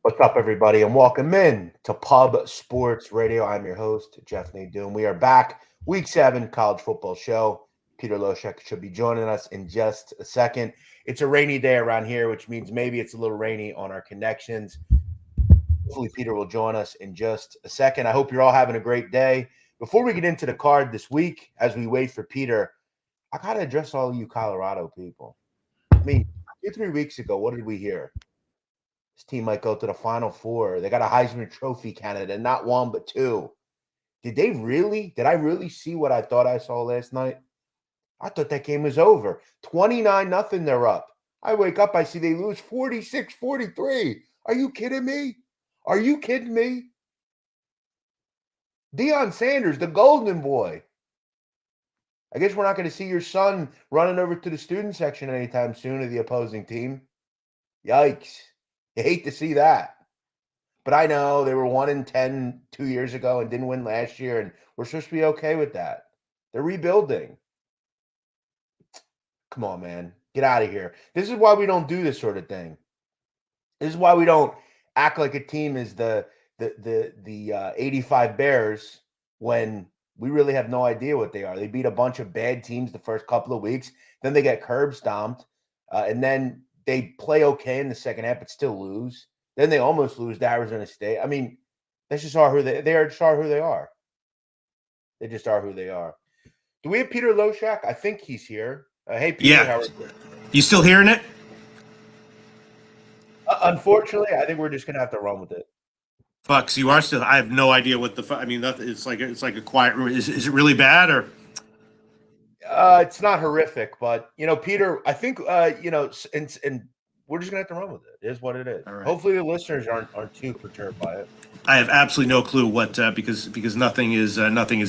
What's up, everybody, and welcome in to Pub Sports Radio. I'm your host, Jeff Nadeau. We are back, Week 7 college football show. Peter Loshak should be joining us in just a second. It's a rainy day around here, which means maybe it's a little rainy on our connections. Hopefully, Peter will join us in just a second. I hope you're all having a great day. Before we get into the card this week, as we wait for Peter, I got to address all you Colorado people. I mean, 2-3 weeks ago, what did we hear? This team might go to the Final Four. They got a Heisman Trophy candidate, not one but two. Did I really see what I thought I saw last night? I thought that game was over. 29-0, they're up. I wake up, I see they lose 46-43. Are you kidding me? Are you kidding me? Deion Sanders, the golden boy. I guess we're not going to see your son running over to the student section anytime soon of the opposing team. Yikes. You hate to see that. But I know they were 1-10 2 years ago and didn't win last year, and we're supposed to be okay with that. They're rebuilding. Come on, man. Get out of here. This is why we don't do this sort of thing. This is why we don't act like a team is the 85 Bears when we really have no idea what they are. They beat a bunch of bad teams the first couple of weeks. Then they get curb stomped, and then they play okay in the second half, but still lose. Then they almost lose to Arizona State. I mean, that's just who they are. Just are who they are. They just are who they are. Do we have Peter Loshak? I think he's here. Hey, Peter, how are you? You still hearing it? Unfortunately, I think we're just gonna have to run with it. Fuck, so you are still. I have no idea what the. I mean, it's like a quiet room. Is it really bad or? It's not horrific, but Peter, I think and we're just gonna have to run with it. It is what it is. Right. Hopefully, the listeners aren't too perturbed by it. I have absolutely no clue what because nothing is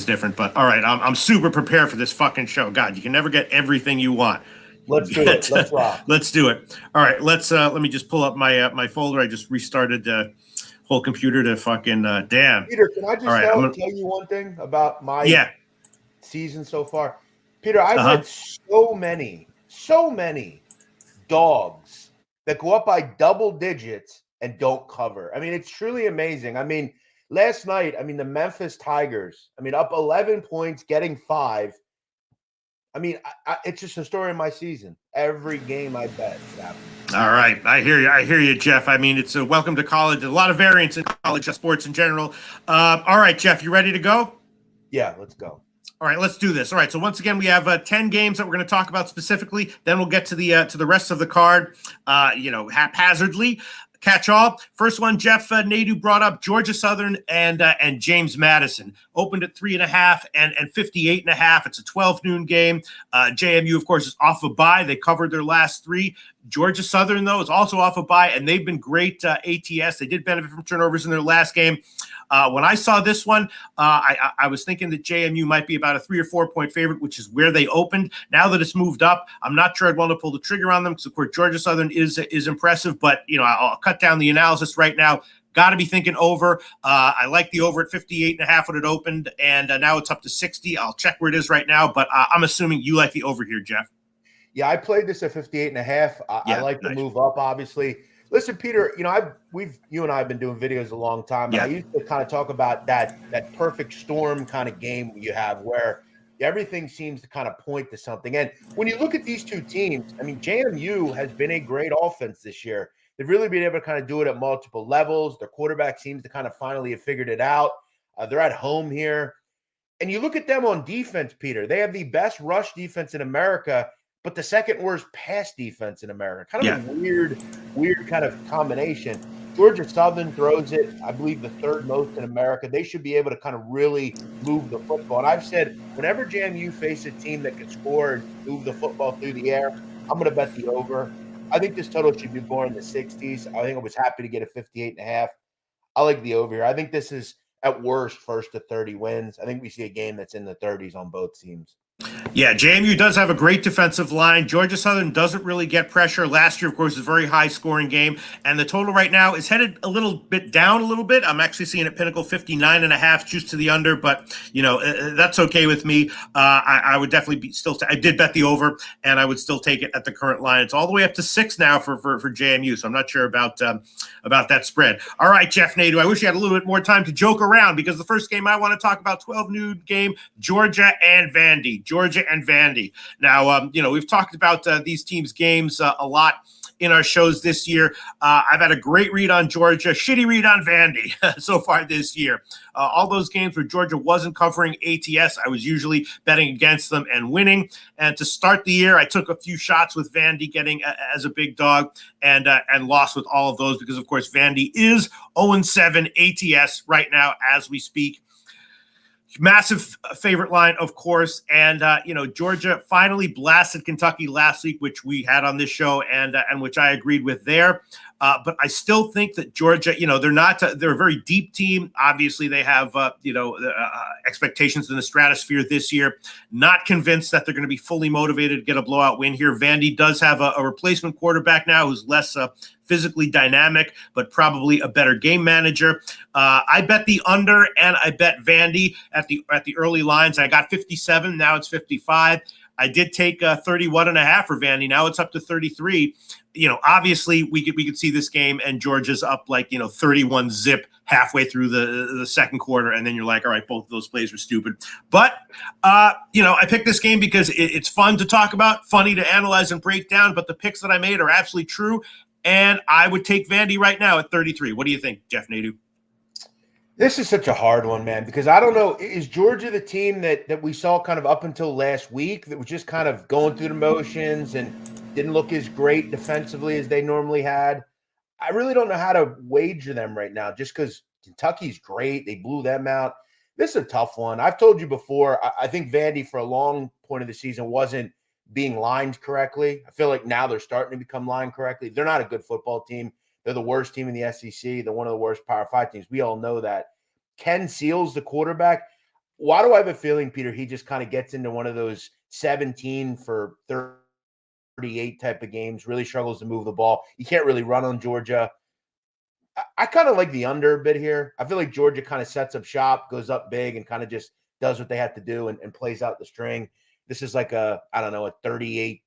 different. But all right, I'm super prepared for this fucking show. God, you can never get everything you want. Let's do it. Let's rock. Let's do it. All right, let me just pull up my folder. I just restarted the whole computer to fucking damn. Peter, can I just tell you one thing about my season so far? Peter, I've had so many dogs that go up by double digits and don't cover. I mean, it's truly amazing. I mean, last night, the Memphis Tigers, up 11 points, getting 5. I mean, it's just a story of my season. Every game I bet happens. All right. I hear you, Jeff. I mean, it's a welcome to college. A lot of variance in college sports in general. All right, Jeff, you ready to go? Yeah, let's go. All right, let's do this. All right, so once again, we have 10 games that we're going to talk about specifically. Then we'll get to the rest of the card, haphazardly. Catch all. First one, Jeff Nadeau brought up Georgia Southern and James Madison. Opened at 3.5 and 58.5. It's a 12 noon game. JMU, of course, is off a bye. They covered their last 3. Georgia Southern, though, is also off a bye, and they've been great ATS. They did benefit from turnovers in their last game. When I saw this one, I was thinking that JMU might be about a 3 or 4 point favorite, which is where they opened. Now that it's moved up, I'm not sure I'd want to pull the trigger on them because, of course, Georgia Southern is impressive. But, I'll cut down the analysis right now. Got to be thinking over. I like the over at 58.5 when it opened, and now it's up to 60. I'll check where it is right now, but I'm assuming you like the over here, Jeff. Yeah, I played this at 58.5. I like the move up, obviously. Listen, Peter, you and I have been doing videos a long time. And I used to kind of talk about that perfect storm kind of game you have where everything seems to kind of point to something. And when you look at these two teams, JMU has been a great offense this year. They've really been able to kind of do it at multiple levels. Their quarterback seems to kind of finally have figured it out. They're at home here. And you look at them on defense, Peter. They have the best rush defense in America, but the second worst pass defense in America. Kind of a weird kind of combination. Georgia Southern throws it, I believe, the third most in America. They should be able to kind of really move the football. And I've said, whenever JMU face a team that can score and move the football through the air, I'm going to bet the over. I think this total should be more in the 60s. I think I was happy to get a 58.5. I like the over here. I think this is, at worst, first to 30 wins. I think we see a game that's in the 30s on both teams. Yeah, JMU does have a great defensive line. Georgia Southern doesn't really get pressure. Last year, of course, was a very high-scoring game, and the total right now is headed a little bit down a little bit. I'm actually seeing at Pinnacle 59.5, juice to the under, but that's okay with me. I would definitely be still. I did bet the over, and I would still take it at the current line. It's all the way up to 6 now for JMU, so I'm not sure about that spread. All right, Jeff Nadeau, I wish you had a little bit more time to joke around because the first game I want to talk about, 12 noon game, Georgia and Vandy. Georgia and Vandy. Now, we've talked about these teams' games a lot in our shows this year. I've had a great read on Georgia, shitty read on Vandy so far this year. All those games where Georgia wasn't covering ATS, I was usually betting against them and winning. And to start the year, I took a few shots with Vandy getting as a big dog and lost with all of those because, of course, Vandy is 0-7 ATS right now as we speak. Massive favorite line, of course. And, Georgia finally blasted Kentucky last week, which we had on this show and which I agreed with there. But I still think that Georgia, they're a very deep team. Obviously, they have, expectations in the stratosphere this year. Not convinced that they're going to be fully motivated to get a blowout win here. Vandy does have a replacement quarterback now who's less physically dynamic, but probably a better game manager. I bet the under and I bet Vandy at the early lines. I got 57. Now it's 55. I did take 31.5 for Vandy. Now it's up to 33. Obviously we could see this game and Georgia's up 31 zip halfway through the second quarter. And then you're like, all right, both of those plays were stupid. But, I picked this game because it's fun to talk about, funny to analyze and break down. But the picks that I made are absolutely true. And I would take Vandy right now at 33. What do you think, Jeff Nadeau? This is such a hard one, man, because I don't know. Is Georgia the team that we saw kind of up until last week that was just kind of going through the motions and didn't look as great defensively as they normally had? I really don't know how to wager them right now just because Kentucky's great. They blew them out. This is a tough one. I've told you before, I think Vandy for a long point of the season wasn't being lined correctly. I feel like now they're starting to become lined correctly. They're not a good football team. They're the worst team in the SEC. They're one of the worst Power 5 teams. We all know that. Ken Seals, the quarterback. Why do I have a feeling, Peter, he just kind of gets into one of those 17 for 38 type of games, really struggles to move the ball. You can't really run on Georgia. I kind of like the under a bit here. I feel like Georgia kind of sets up shop, goes up big, and kind of just does what they have to do and plays out the string. This is like a 38-10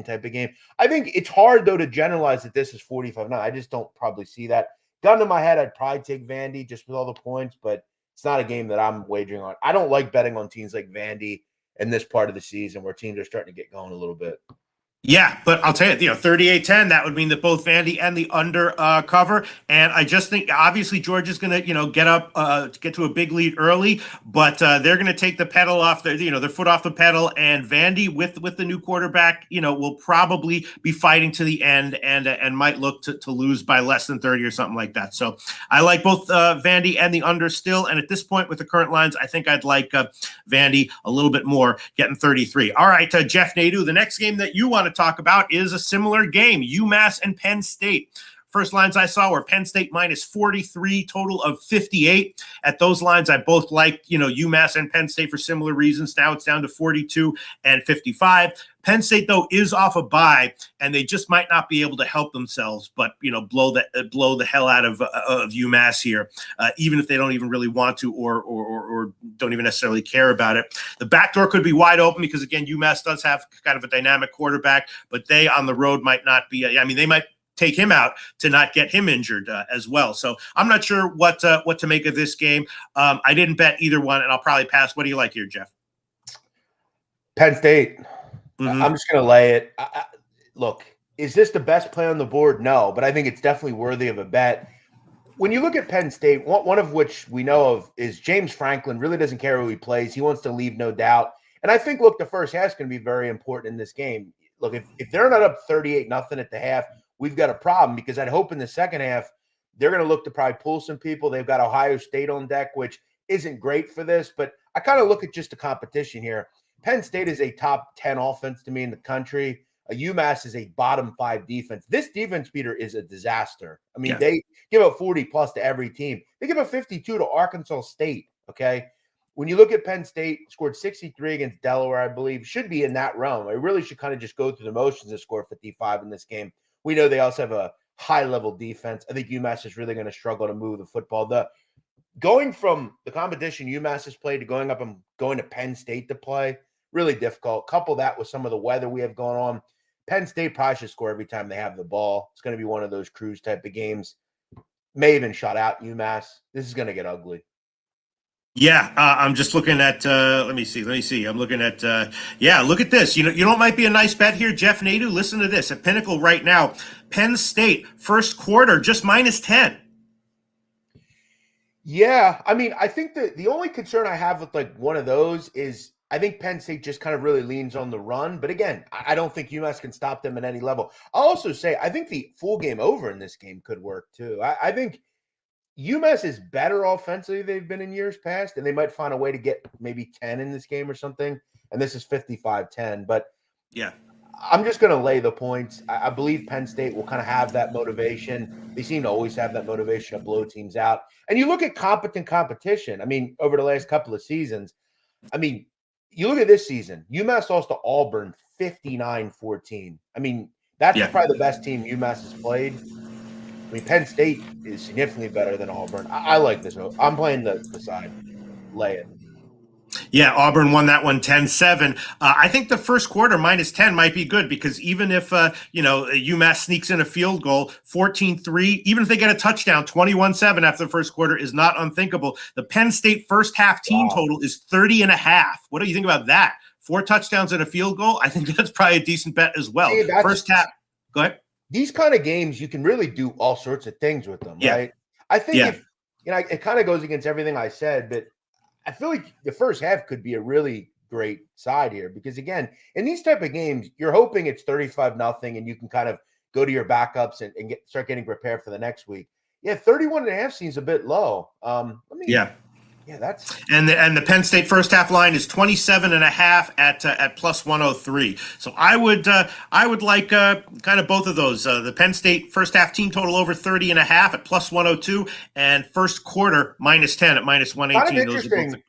type of game. I think it's hard, though, to generalize that this is 45-9. I just don't probably see that. Gun to my head, I'd probably take Vandy just with all the points, but it's not a game that I'm wagering on. I don't like betting on teams like Vandy in this part of the season where teams are starting to get going a little bit. Yeah, but I'll tell you, 38-10, that would mean that both Vandy and the under cover. And I just think, obviously, Georgia's going to, get up, to get to a big lead early, but they're going to take the pedal off, their foot off the pedal. And Vandy, with the new quarterback, will probably be fighting to the end and might look to lose by less than 30 or something like that. So I like both Vandy and the under still. And at this point, with the current lines, I think I'd like Vandy a little bit more, getting 33. All right, Jeff Nadeau, the next game that you want to talk about is a similar game, UMass and Penn State. First lines I saw were Penn State minus 43, total of 58. At those lines, I both like, UMass and Penn State for similar reasons. Now it's down to 42 and 55. Penn State, though, is off a bye, and they just might not be able to help themselves, but, blow the hell out of UMass here, even if they don't even really want to or don't even necessarily care about it. The back door could be wide open because, again, UMass does have kind of a dynamic quarterback, but they on the road might not be. They might take him out to not get him injured as well. So I'm not sure what to make of this game. I didn't bet either one, and I'll probably pass. What do you like here, Jeff? Penn State. Mm-hmm. I'm just going to lay it. Look, is this the best play on the board? No, but I think it's definitely worthy of a bet. When you look at Penn State, one of which we know of is James Franklin really doesn't care who he plays. He wants to leave, no doubt. And I think, look, the first half is going to be very important in this game. Look, if they're not up 38-0 at the half, we've got a problem because I'd hope in the second half they're going to look to probably pull some people. They've got Ohio State on deck, which isn't great for this, but I kind of look at just the competition here. Penn State is a top 10 offense to me in the country. UMass is a bottom 5 defense. This defense, Peter, is a disaster. I mean, They give up 40 plus to every team. They give up 52 to Arkansas State. Okay. when you look at Penn State, scored 63 against Delaware, I believe, should be in that realm. It really should kind of just go through the motions and score 55 in this game. We know they also have a high-level defense. I think UMass is really going to struggle to move the football. Going from the competition UMass has played to going up and going to Penn State to play, really difficult. Couple that with some of the weather we have going on. Penn State probably should score every time they have the ball. It's going to be one of those cruise type of games. May even shut out UMass. This is going to get ugly. Yeah, I'm just looking at. Let me see. I'm looking at. Look at this. You know what might be a nice bet here, Jeff Nadu. Listen to this. At Pinnacle right now, Penn State first quarter just -10. Yeah, I mean, I think the only concern I have with like one of those is I think Penn State just kind of really leans on the run. But again, I don't think UMass can stop them at any level. I'll also say I think the full game over in this game could work too. I think UMass is better offensively they've been in years past, and they might find a way to get maybe 10 in this game or something. And this is 55-10. But yeah, I'm just going to lay the points. I believe Penn State will kind of have that motivation. They seem to always have that motivation to blow teams out. And you look at competent competition. I mean, over the last couple of seasons, I mean, you look at this season, UMass lost to Auburn 59-14. I mean, that's probably the best team UMass has played. I mean, Penn State is significantly better than Auburn. I like this. I'm playing the side. Lay it. Yeah, Auburn won that one 10-7. I think the first quarter -10 might be good because even if, UMass sneaks in a field goal, 14-3, even if they get a touchdown, 21-7 after the first quarter is not unthinkable. The Penn State first half team total is 30.5. What do you think about that? 4 touchdowns and a field goal? I think that's probably a decent bet as well. See, first half. Go ahead. These kind of games, you can really do all sorts of things with them, right? I think if, it kind of goes against everything I said, but I feel like the first half could be a really great side here because, again, in these type of games, you're hoping it's 35-0 and you can kind of go to your backups and start getting prepared for the next week. Yeah, 31.5 seems a bit low. Yeah, that's and the Penn State first half line is 27.5 at plus 103. So I would like kind of both of those. The Penn State first half team total over 30.5 at plus 102, and first quarter -10 at minus 118. Kind of interesting.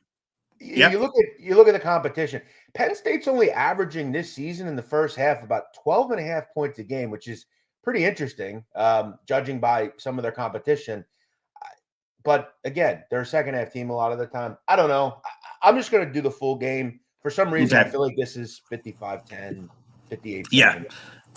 You look at the competition. Penn State's only averaging this season in the first half about 12.5 points a game, which is pretty interesting, judging by some of their competition. But again, they're a second half team a lot of the time. I don't know. I'm just going to do the full game. For some reason, I feel like this is 55-10, 58-10.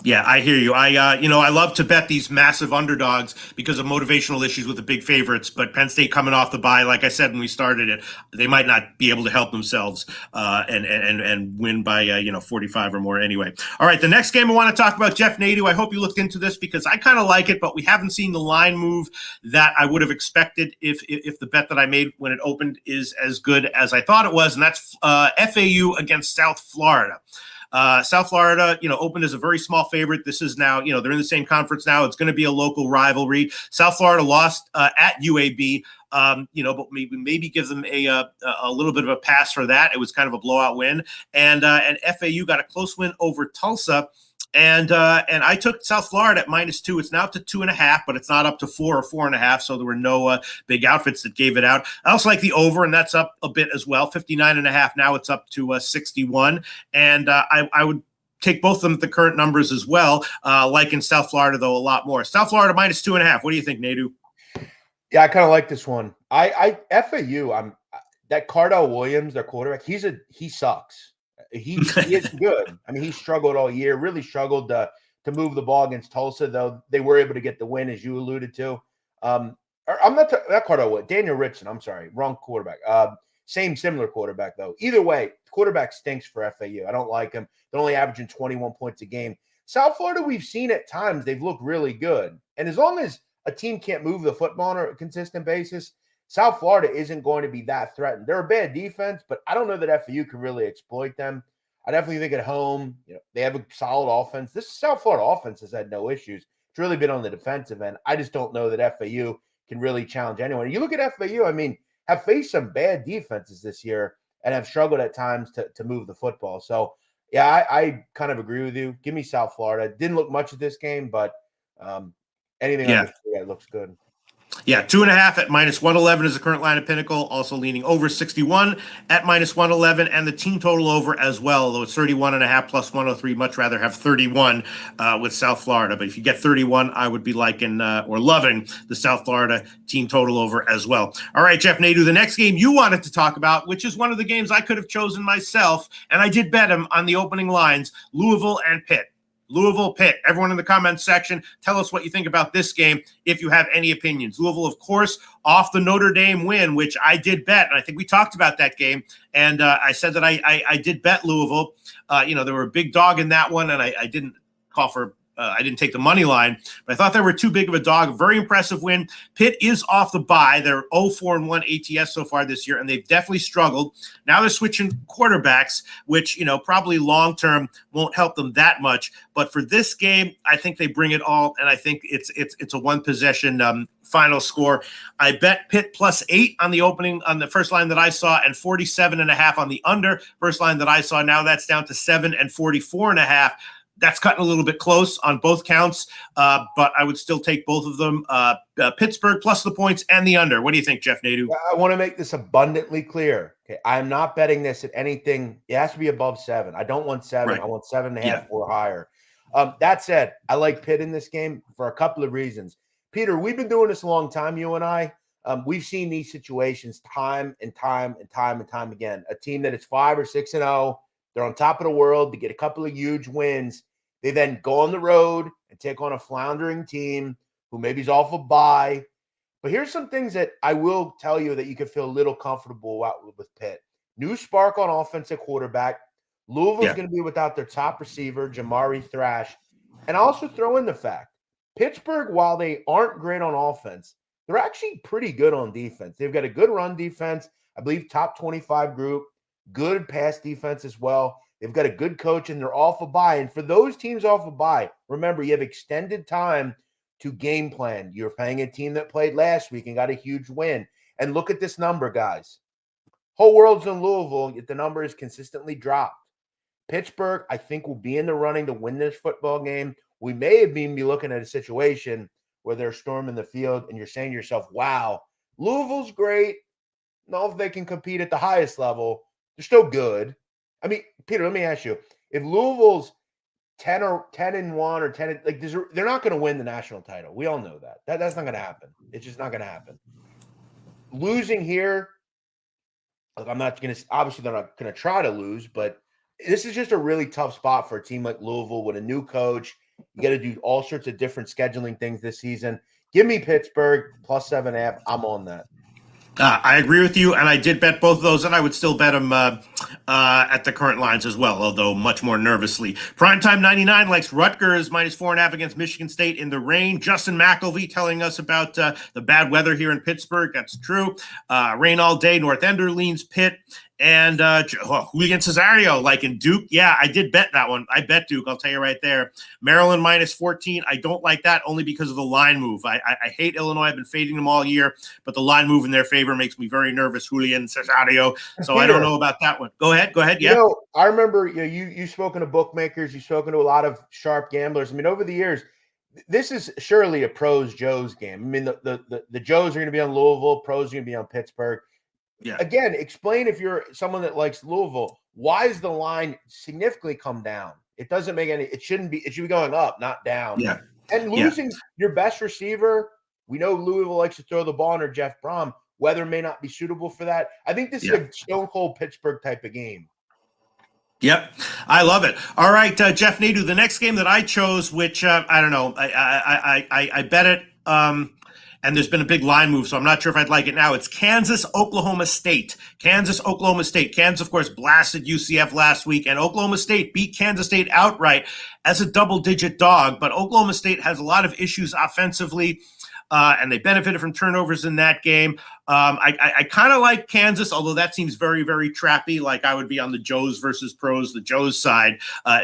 Yeah, I hear you. I love to bet these massive underdogs because of motivational issues with the big favorites. But Penn State coming off the bye, like I said when we started it, they might not be able to help themselves and win by 45 or more anyway. All right, the next game I want to talk about, Jeff Nadu. I hope you looked into this because I kind of like it, but we haven't seen the line move that I would have expected if the bet that I made when it opened is as good as I thought it was, and that's FAU against South Florida. South Florida, opened as a very small favorite. This is now, they're in the same conference now. It's going to be a local rivalry. South Florida lost at UAB, but maybe give them a little bit of a pass for that. It was kind of a blowout win, and FAU got a close win over Tulsa. And I took South Florida at -2. It's now up to 2.5, but it's not up to 4 or 4.5. So there were no big outfits that gave it out. I also like the over, and that's up a bit as well. 59.5. Now it's up to 61. And I would take both of them at the current numbers as well. Like in South Florida, though, a lot more. South Florida -2.5. What do you think, Nadu? Yeah, I kind of like this one. FAU. That Cardell Williams, their quarterback. He sucks. He is good. I mean, he struggled all year, really struggled to move the ball against Tulsa, though they were able to get the win, as you alluded to. I'm not Cardell, Daniel Richardson. I'm sorry, wrong quarterback. Similar quarterback, though. Either way, quarterback stinks for FAU. I don't like him. They're only averaging 21 points a game. South Florida, we've seen at times they've looked really good. And as long as a team can't move the football on a consistent basis, South Florida isn't going to be that threatened. They're a bad defense, but I don't know that FAU can really exploit them. I definitely think at home, they have a solid offense. This South Florida offense has had no issues. It's really been on the defensive end. I just don't know that FAU can really challenge anyone. You look at FAU, have faced some bad defenses this year and have struggled at times to move the football. So, yeah, I kind of agree with you. Give me South Florida. Didn't look much at this game, but anything else, it looks good. Yeah, 2.5 at -111 is the current line of Pinnacle. Also leaning over 61 at -111, and the team total over as well. Though it's 31.5 plus 103. Much rather have 31 with South Florida. But if you get 31, I would be liking or loving the South Florida team total over as well. All right, Jeff Nadu, the next game you wanted to talk about, which is one of the games I could have chosen myself, and I did bet him on the opening lines: Louisville and Pitt. Louisville, Pitt. Everyone in the comments section, tell us what you think about this game if you have any opinions. Louisville, of course, off the Notre Dame win, which I did bet, and I think we talked about that game, and I said that I did bet Louisville. They were a big dog in that one, and I didn't call for I didn't take the money line, but I thought they were too big of a dog. Very impressive win. Pitt is off the bye. They're 0-4-1 ATS so far this year, and they've definitely struggled. Now they're switching quarterbacks, which, probably long-term won't help them that much. But for this game, I think they bring it all, and I think it's a one-possession final score. I bet Pitt +8 on the first line that I saw, and 47.5 on the under first line that I saw. Now that's down to 7 and 44.5. That's cutting a little bit close on both counts, but I would still take both of them. Pittsburgh plus the points and the under. What do you think, Jeff Nadu? I want to make this abundantly clear. Okay, I'm not betting this at anything. It has to be above 7. I don't want 7. Right. I want 7.5 or higher. That said, I like Pitt in this game for a couple of reasons. Peter, we've been doing this a long time, you and I. We've seen these situations time and time again. A team that is 5 or 6-0, they're on top of the world. They get a couple of huge wins. They then go on the road and take on a floundering team who maybe is off a bye. But here's some things that I will tell you that you could feel a little comfortable with Pitt. New spark on offense at quarterback. Louisville's going to be without their top receiver, Jamari Thrash. And I also throw in the fact, Pittsburgh, while they aren't great on offense, they're actually pretty good on defense. They've got a good run defense, I believe top 25 group, good pass defense as well. They've got a good coach, and they're off a bye. And for those teams off a bye, remember, you have extended time to game plan. You're playing a team that played last week and got a huge win. And look at this number, guys. Whole world's in Louisville, yet the number is consistently dropped. Pittsburgh, I think, will be in the running to win this football game. We may even be looking at a situation where they're storming the field, and you're saying to yourself, wow, Louisville's great. Know if they can compete at the highest level. They're still good. I mean, Peter, let me ask you, if Louisville's 10-1 or 10, like they're not going to win the national title. We all know that. That's not going to happen. It's just not going to happen. Losing here, look, I'm not going to, obviously they're not going to try to lose, but this is just a really tough spot for a team like Louisville with a new coach. You got to do all sorts of different scheduling things this season. Give me Pittsburgh +7.5. I'm on that. I agree with you, and I did bet both of those, and I would still bet them at the current lines as well, although much more nervously. Primetime 99 likes Rutgers -4.5 against Michigan State in the rain. Justin McElvey telling us about the bad weather here in Pittsburgh. That's true. Rain all day. North Ender leans Pitt. And Julian Cesario, like in Duke. Yeah, I did bet that one. I bet Duke. I'll tell you right there. Maryland -14. I don't like that only because of the line move. I hate Illinois. I've been fading them all year, but the line move in their favor makes me very nervous. Julian Cesario. So Peter, I don't know about that one. Go ahead. Yeah. I remember you've spoken to bookmakers. You've spoken to a lot of sharp gamblers. I mean, over the years, this is surely a pros Joes game. I mean, the Joes are going to be on Louisville. Pros are going to be on Pittsburgh. Yeah. Again, explain if you're someone that likes Louisville, why is the line significantly come down? It doesn't make any. It should be going up, not down. Yeah. And losing your best receiver, we know Louisville likes to throw the ball under Jeff Brom. Weather may not be suitable for that. I think this is a stone cold Pittsburgh type of game. Yep, I love it. All right, Jeff Nadu, the next game that I chose, which I don't know, I bet it. And there's been a big line move, so I'm not sure if I'd like it now. It's Kansas-Oklahoma State. Kansas-Oklahoma State. Kansas, of course, blasted UCF last week, and Oklahoma State beat Kansas State outright as a double-digit dog. But Oklahoma State has a lot of issues offensively, and they benefited from turnovers in that game. I kind of like Kansas, although that seems very, very trappy. Like I would be on the Joes versus pros, the Joes side,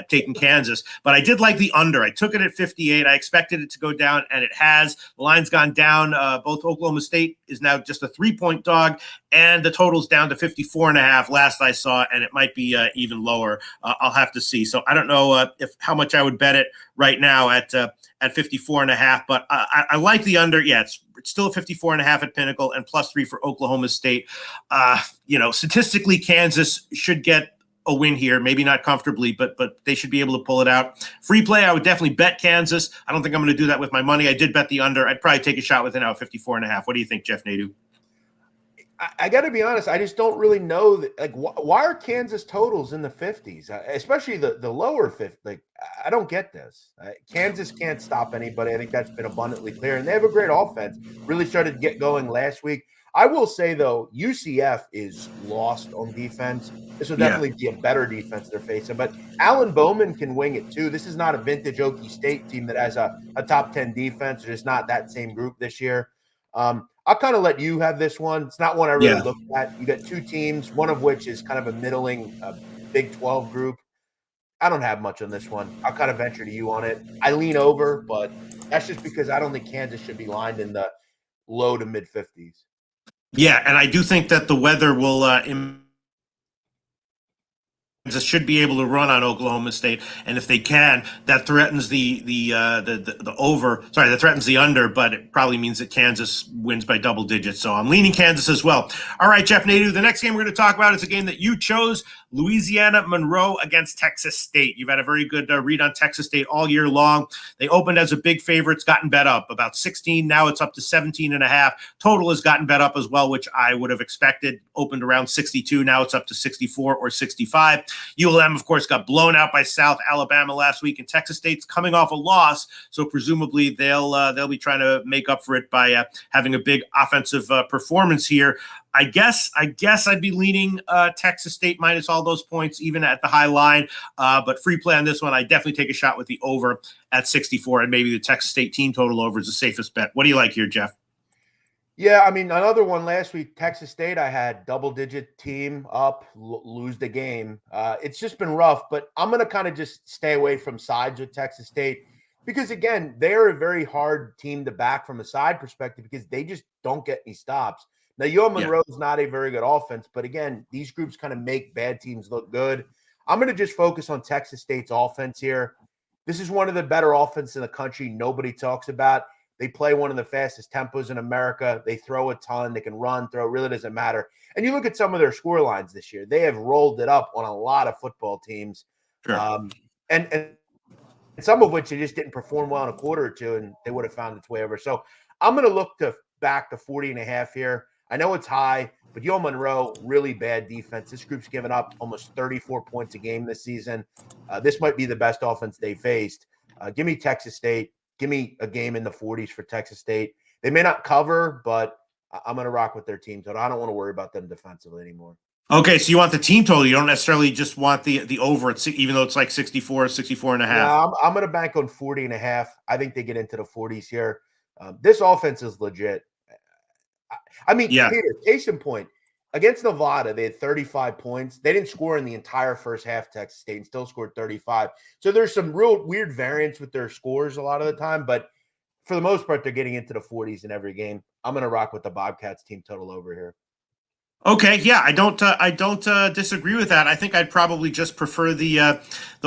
taking Kansas. But I did like the under. I took it at 58. I expected it to go down, and it has. The line's gone down. Both Oklahoma State is now just a 3-point dog, and the total's down to 54.5 last I saw, and it might be even lower. I'll have to see. So I don't know how much I would bet it right now at 54.5, but I like the under. Yeah, it's still a 54.5 at Pinnacle and +3 for Oklahoma State. Statistically, Kansas should get a win here, maybe not comfortably, but they should be able to pull it out. Free play, I would definitely bet Kansas. I don't think I'm going to do that with my money. I did bet the under. I'd probably take a shot with it now at 54.5. What do you think, Jeff Nadu? I got to be honest. I just don't really know that. Like, why are Kansas totals in the 50s, especially the lower 50? Like, I don't get this. Kansas can't stop anybody. I think that's been abundantly clear, and they have a great offense. Really started to get going last week. I will say, though, UCF is lost on defense. This will definitely be a better defense they're facing. But Alan Bowman can wing it, too. This is not a vintage Okie State team that has a top 10 defense. They're just not that same group this year. I'll kind of let you have this one. It's not one I really looked at. You got two teams, one of which is kind of a middling Big 12 group. I don't have much on this one. I'll kind of venture to you on it. I lean over, but that's just because I don't think Kansas should be lined in the low to mid 50s. Yeah, and I do think that the weather will should be able to run on Oklahoma State, and if they can, that threatens the over. Sorry, that threatens the under, but it probably means that Kansas wins by double digits. So I'm leaning Kansas as well. All right, Jeff Nadu, the next game we're going to talk about is a game that you chose: Louisiana Monroe against Texas State. You've had a very good read on Texas State all year long. They opened as a big favorite. It's gotten bet up about 16. Now it's up to 17.5. Total has gotten bet up as well, which I would have expected. Opened around 62. Now it's up to 64 or 65. ULM, of course, got blown out by South Alabama last week, and Texas State's coming off a loss, so presumably they'll be trying to make up for it by having a big offensive performance here. I guess I'd be leaning Texas State minus all those points, even at the high line. But free play on this one, I definitely take a shot with the over at 64, and maybe the Texas State team total over is the safest bet. What do you like here, Jeff? Yeah, I mean, another one last week, Texas State, I had double-digit team up, lose the game. It's just been rough, but I'm going to kind of just stay away from sides with Texas State because, again, they're a very hard team to back from a side perspective because they just don't get any stops. Now, UL Monroe is not a very good offense, but, again, these groups kind of make bad teams look good. I'm going to just focus on Texas State's offense here. This is one of the better offenses in the country nobody talks about. They play one of the fastest tempos in America. They throw a ton. They can run, throw. It really doesn't matter. And you look at some of their score lines this year. They have rolled it up on a lot of football teams. Sure. And some of which they just didn't perform well in a quarter or two, and they would have found its way over. So I'm going to look to back to 40.5 here. I know it's high, but UL Monroe, really bad defense. This group's given up almost 34 points a game this season. This might be the best offense they faced. Give me Texas State. Give me a game in the 40s for Texas State. They may not cover, but I'm going to rock with their team total. I don't want to worry about them defensively anymore. Okay, so you want the team total. You don't necessarily just want the over, even though it's like 64, 64.5. Yeah, I'm going to bank on 40.5. I think they get into the 40s here. This offense is legit. I mean, Peter, case in point, against Nevada, they had 35 points. They didn't score in the entire first half, Texas State, and still scored 35. So there's some real weird variance with their scores a lot of the time, but for the most part, they're getting into the 40s in every game. I'm going to rock with the Bobcats team total over here. Okay, yeah, I don't disagree with that. I think I'd probably just prefer the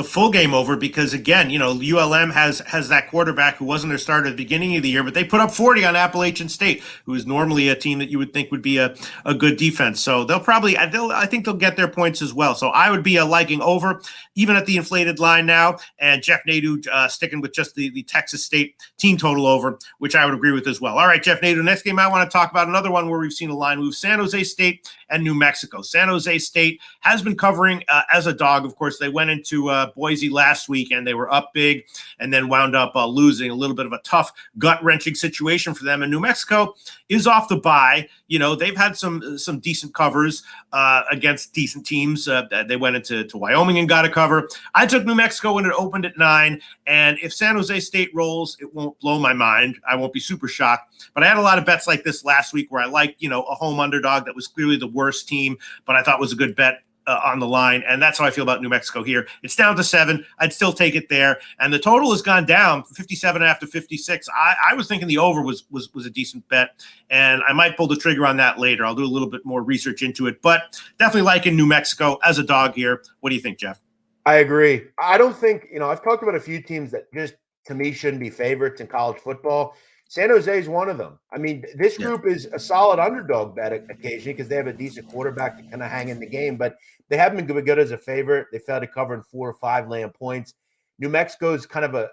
full game over because, again, ULM has that quarterback who wasn't their starter at the beginning of the year, but they put up 40 on Appalachian State, who is normally a team that you would think would be a good defense. So I think they'll get their points as well. So I would be liking over, even at the inflated line now. And Jeff Nadu sticking with just the Texas State team total over, which I would agree with as well. All right, Jeff Nadu, next game I want to talk about another one where we've seen a line move: San Jose State and New Mexico. San Jose State has been covering as a dog. Of course, they went into Boise last week and they were up big and then wound up losing. A little bit of a tough, gut-wrenching situation for them. And New Mexico is off the bye. They've had some decent covers against decent teams. They went into Wyoming and got a cover. I took New Mexico when it opened at 9. And if San Jose State rolls, it won't blow my mind. I won't be super shocked. But I had a lot of bets like this last week where I liked, a home underdog that was clearly the worst team, but I thought was a good bet on the line, and that's how I feel about New Mexico here. It's down to 7. I'd still take it there, and the total has gone down from 57.5 to 56. I was thinking the over was a decent bet, and I might pull the trigger on that later. I'll do a little bit more research into it, but definitely liking New Mexico as a dog here. What do you think, Jeff? I agree. I don't think, I've talked about a few teams that just, to me, shouldn't be favorites in college football. San Jose is one of them. I mean, this group is a solid underdog bet occasionally because they have a decent quarterback to kind of hang in the game, but they haven't been good as a favorite. They failed to cover in 4 or 5 laying points. New Mexico is kind of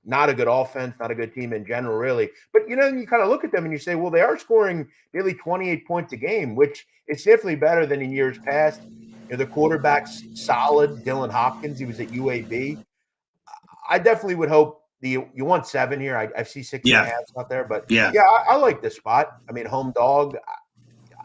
not a good offense, not a good team in general, really. But, you kind of look at them and you say, well, they are scoring nearly 28 points a game, which is definitely better than in years past. The quarterback's solid. Dylan Hopkins, he was at UAB. I definitely would hope you want 7 here. I see 6.5 out there, but I like this spot. I mean, home dog.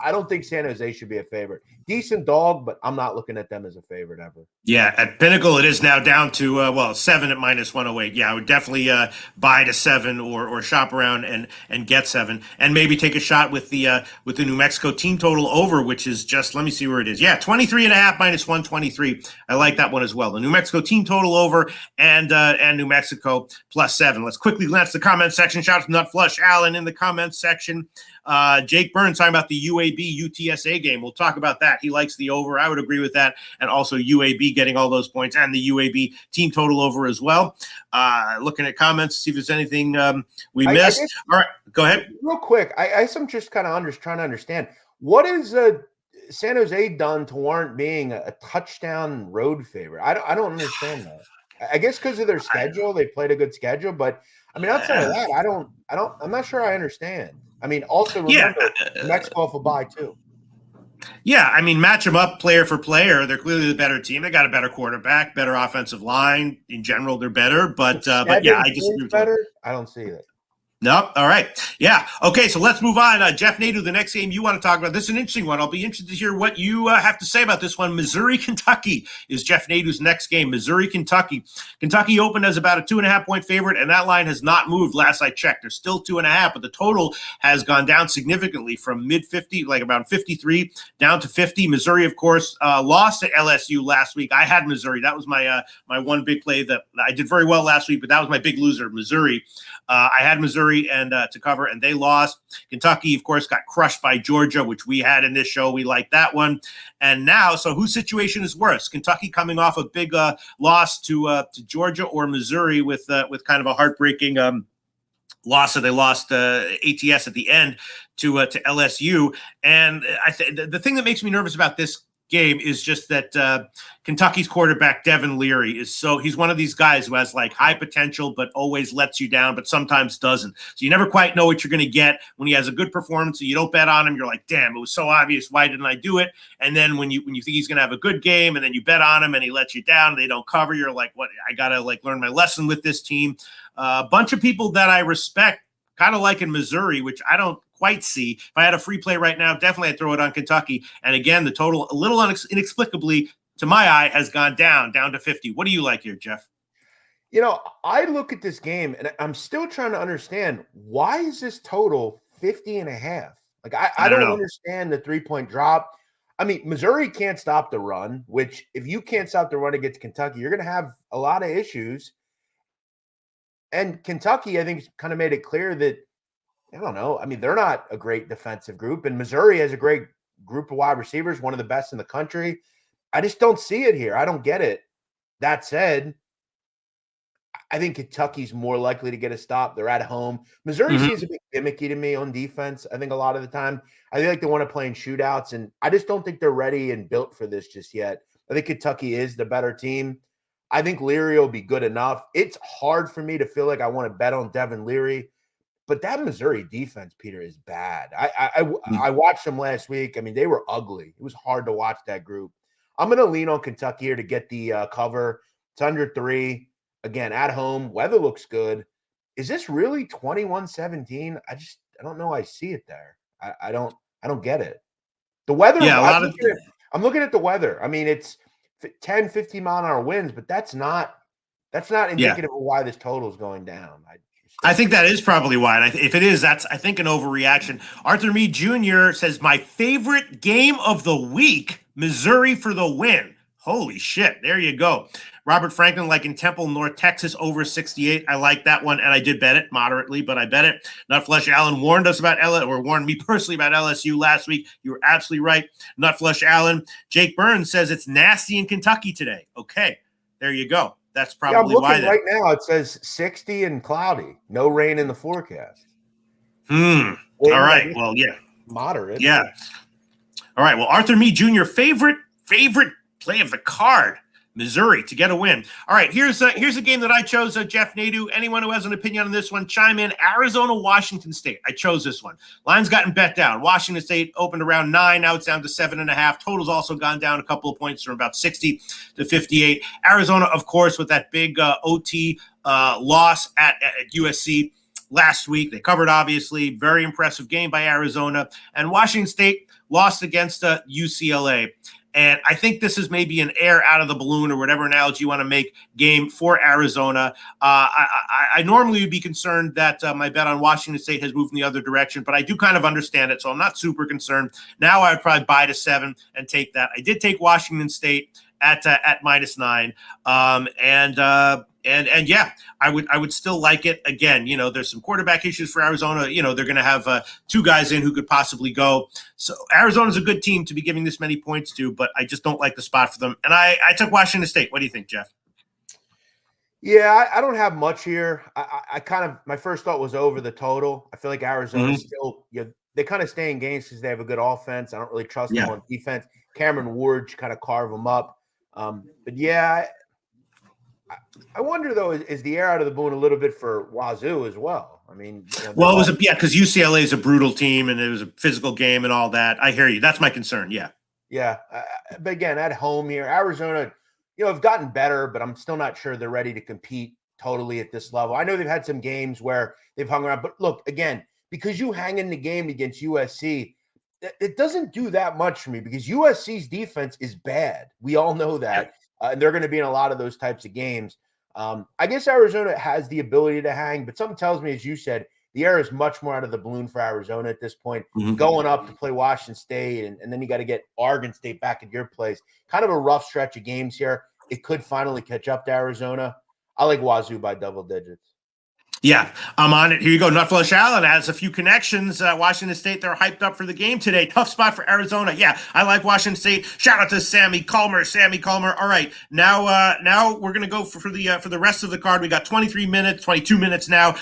I don't think San Jose should be a favorite. Decent dog, but I'm not looking at them as a favorite ever. Yeah, at Pinnacle, it is now down to 7 at -108. Yeah, I would definitely buy to 7 or shop around and get 7, and maybe take a shot with the New Mexico team total over, which is just, let me see where it is. Yeah, 23.5 -123. I like that one as well. The New Mexico team total over and New Mexico +7. Let's quickly glance the comment section. Shout out to Nutflush Allen in the comments section. Jake Burns talking about the UAB UTSA game. We'll talk about that. He likes the over. I would agree with that. And also UAB getting all those points and the UAB team total over as well. Looking at comments, see if there's anything we missed. All right, go ahead. Real quick, I'm just kind of trying to understand. What is San Jose done to warrant being a touchdown road favorite? I don't understand that. I guess because of their schedule, they played a good schedule. But, I mean, outside of that, I'm not sure I understand. I mean, also remember, Mexico off a bye too. Yeah, I mean, match them up player for player. They're clearly the better team. They got a better quarterback, better offensive line. In general, they're better. But yeah, I disagree with better. I don't see that. No. All right. Yeah. Okay. So let's move on. Jeff Nadeau, the next game you want to talk about. This is an interesting one. I'll be interested to hear what you have to say about this one. Missouri, Kentucky is Jeff Nadeau's next game. Missouri, Kentucky. Kentucky opened as about a 2.5-point favorite, and that line has not moved. Last I checked, they're still 2.5, but the total has gone down significantly from mid-50, like around 53, down to 50. Missouri, of course, lost to LSU last week. I had Missouri. That was my one big play that I did very well last week, but that was my big loser, Missouri. I had Missouri and to cover, and they lost. Kentucky, of course, got crushed by Georgia, which we had in this show. We liked that one. And now, so whose situation is worse? Kentucky coming off a big loss to Georgia, or Missouri with kind of a heartbreaking loss. So they lost ATS at the end to LSU. And the thing that makes me nervous about this game is just that Kentucky's quarterback Devin Leary he's one of these guys who has like high potential but always lets you down, but sometimes doesn't. So you never quite know what you're going to get. When he has a good performance and you don't bet on him, you're like, damn, it was so obvious. Why didn't I do it? And then when you think he's going to have a good game and then you bet on him and he lets you down and they don't cover, you're like, what? I got to learn my lesson with this team. A bunch of people that I respect kind of like in Missouri, which I don't quite see. If I had a free play right now, definitely I'd throw it on Kentucky. And again, the total, a little inexplicably, to my eye, has gone down to 50. What do you like here, Jeff? I look at this game and I'm still trying to understand, why is this total 50.5? Like, I don't understand the 3-point drop. I mean, Missouri can't stop the run, which if you can't stop the run against Kentucky, you're going to have a lot of issues. And Kentucky, I think, kind of made it clear that, I don't know. I mean, they're not a great defensive group, and Missouri has a great group of wide receivers, one of the best in the country. I just don't see it here. I don't get it. That said, I think Kentucky's more likely to get a stop. They're at home. Missouri seems a bit gimmicky to me on defense. I think a lot of the time, I feel like they want to play in shootouts, and I just don't think they're ready and built for this just yet. I think Kentucky is the better team. I think Leary will be good enough. It's hard for me to feel like I want to bet on Devin Leary. But that Missouri defense, Peter, is bad. I watched them last week. I mean, they were ugly. It was hard to watch that group. I'm going to lean on Kentucky here to get the cover. It's under 3. Again, at home. Weather looks good. Is this really 21-17? I don't know. I see it there. I don't get it. The weather. Yeah, I'm looking at the weather. I mean, it's 10, 15 mile an hour winds, but that's not indicative of why this total is going down. I think that is probably why. And if it is, that's, I think, an overreaction. Arthur Mead Jr. says, my favorite game of the week, Missouri for the win. Holy shit. There you go. Robert Franklin, like in Temple, North Texas, over 68. I like that one, and I did bet it moderately, but I bet it. Nutflesh Allen warned us about LSU, or warned me personally about LSU last week. You were absolutely right. Nutflesh Allen. Jake Burns says it's nasty in Kentucky today. Okay, there you go. That's probably why. Right now it says 60 and cloudy. No rain in the forecast. All right. Well, yeah. Moderate. Yeah. All right. Well, Arthur Mead Jr., favorite play of the card. Missouri to get a win. All right, here's a game that I chose, Jeff Nadeau. Anyone who has an opinion on this one, chime in. Arizona, Washington State. I chose this one. Line's gotten bet down. Washington State opened around 9. Now it's down to 7.5. Total's also gone down a couple of points from about 60 to 58. Arizona, of course, with that big OT loss at USC last week. They covered, obviously. Very impressive game by Arizona. And Washington State lost against UCLA. And I think this is maybe an air out of the balloon or whatever analogy you want to make game for Arizona. I normally would be concerned that my bet on Washington State has moved in the other direction, but I do kind of understand it, so I'm not super concerned. Now I would probably buy to 7 and take that. I did take Washington State at -9, and yeah, I would still like it. Again, there's some quarterback issues for Arizona. They're going to have 2 guys in who could possibly go. So Arizona's a good team to be giving this many points to, but I just don't like the spot for them. And I took Washington State. What do you think, Jeff? Yeah, I don't have much here. I kind of, my first thought was over the total. I feel like Arizona still, they kind of stay in games because they have a good offense. I don't really trust them on defense. Cameron Ward kind of carve them up. But yeah, I wonder though, is the air out of the balloon a little bit for Wazoo as well? I mean, well, it was because UCLA is a brutal team and it was a physical game and all that. I hear you. That's my concern. Yeah. But again, at home here, Arizona, have gotten better, but I'm still not sure they're ready to compete totally at this level. I know they've had some games where they've hung around, but look, again, because you hang in the game against USC, it doesn't do that much for me because USC's defense is bad. We all know that. And they're going to be in a lot of those types of games. I guess Arizona has the ability to hang, but something tells me, as you said, the air is much more out of the balloon for Arizona at this point. Going up to play Washington State, and then you got to get Oregon State back at your place. Kind of a rough stretch of games here. It could finally catch up to Arizona. I like Wazoo by double digits. Yeah, I'm on it. Here you go. Nutflesh Allen has a few connections. Washington State, they're hyped up for the game today. Tough spot for Arizona. Yeah, I like Washington State. Shout out to Sammy Calmer. All right, now we're gonna go for the rest of the card. We got 22 minutes now.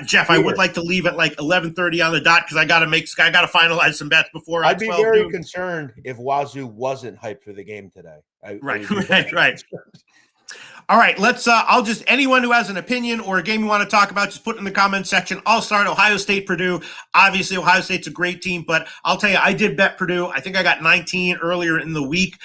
Jeff, I would like to leave at like 11:30 on the dot because I gotta finalize some bets before. I'd be very concerned if Wazoo wasn't hyped for the game today. Right. All right, let's anyone who has an opinion or a game you want to talk about, just put it in the comment section. I'll start. Ohio State, Purdue. Obviously, Ohio State's a great team, but I'll tell you, I did bet Purdue. I think I got 19 earlier in the week.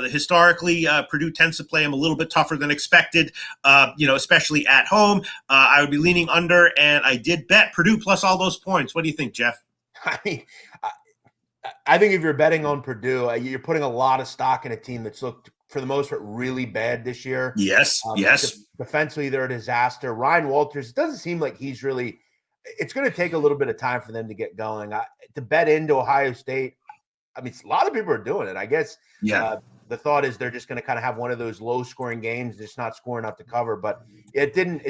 Historically, Purdue tends to play them a little bit tougher than expected, especially at home. I would be leaning under, and I did bet Purdue plus all those points. What do you think, Jeff? I mean, I think if you're betting on Purdue, you're putting a lot of stock in a team that's looked, for the most part, really bad this year. Yes. Defensively, they're a disaster. Ryan Walters, it doesn't seem like he's really – it's going to take a little bit of time for them to get going. To bet into Ohio State, I mean, a lot of people are doing it. I guess the thought is they're just going to kind of have one of those low-scoring games, just not scoring enough to cover. But it didn't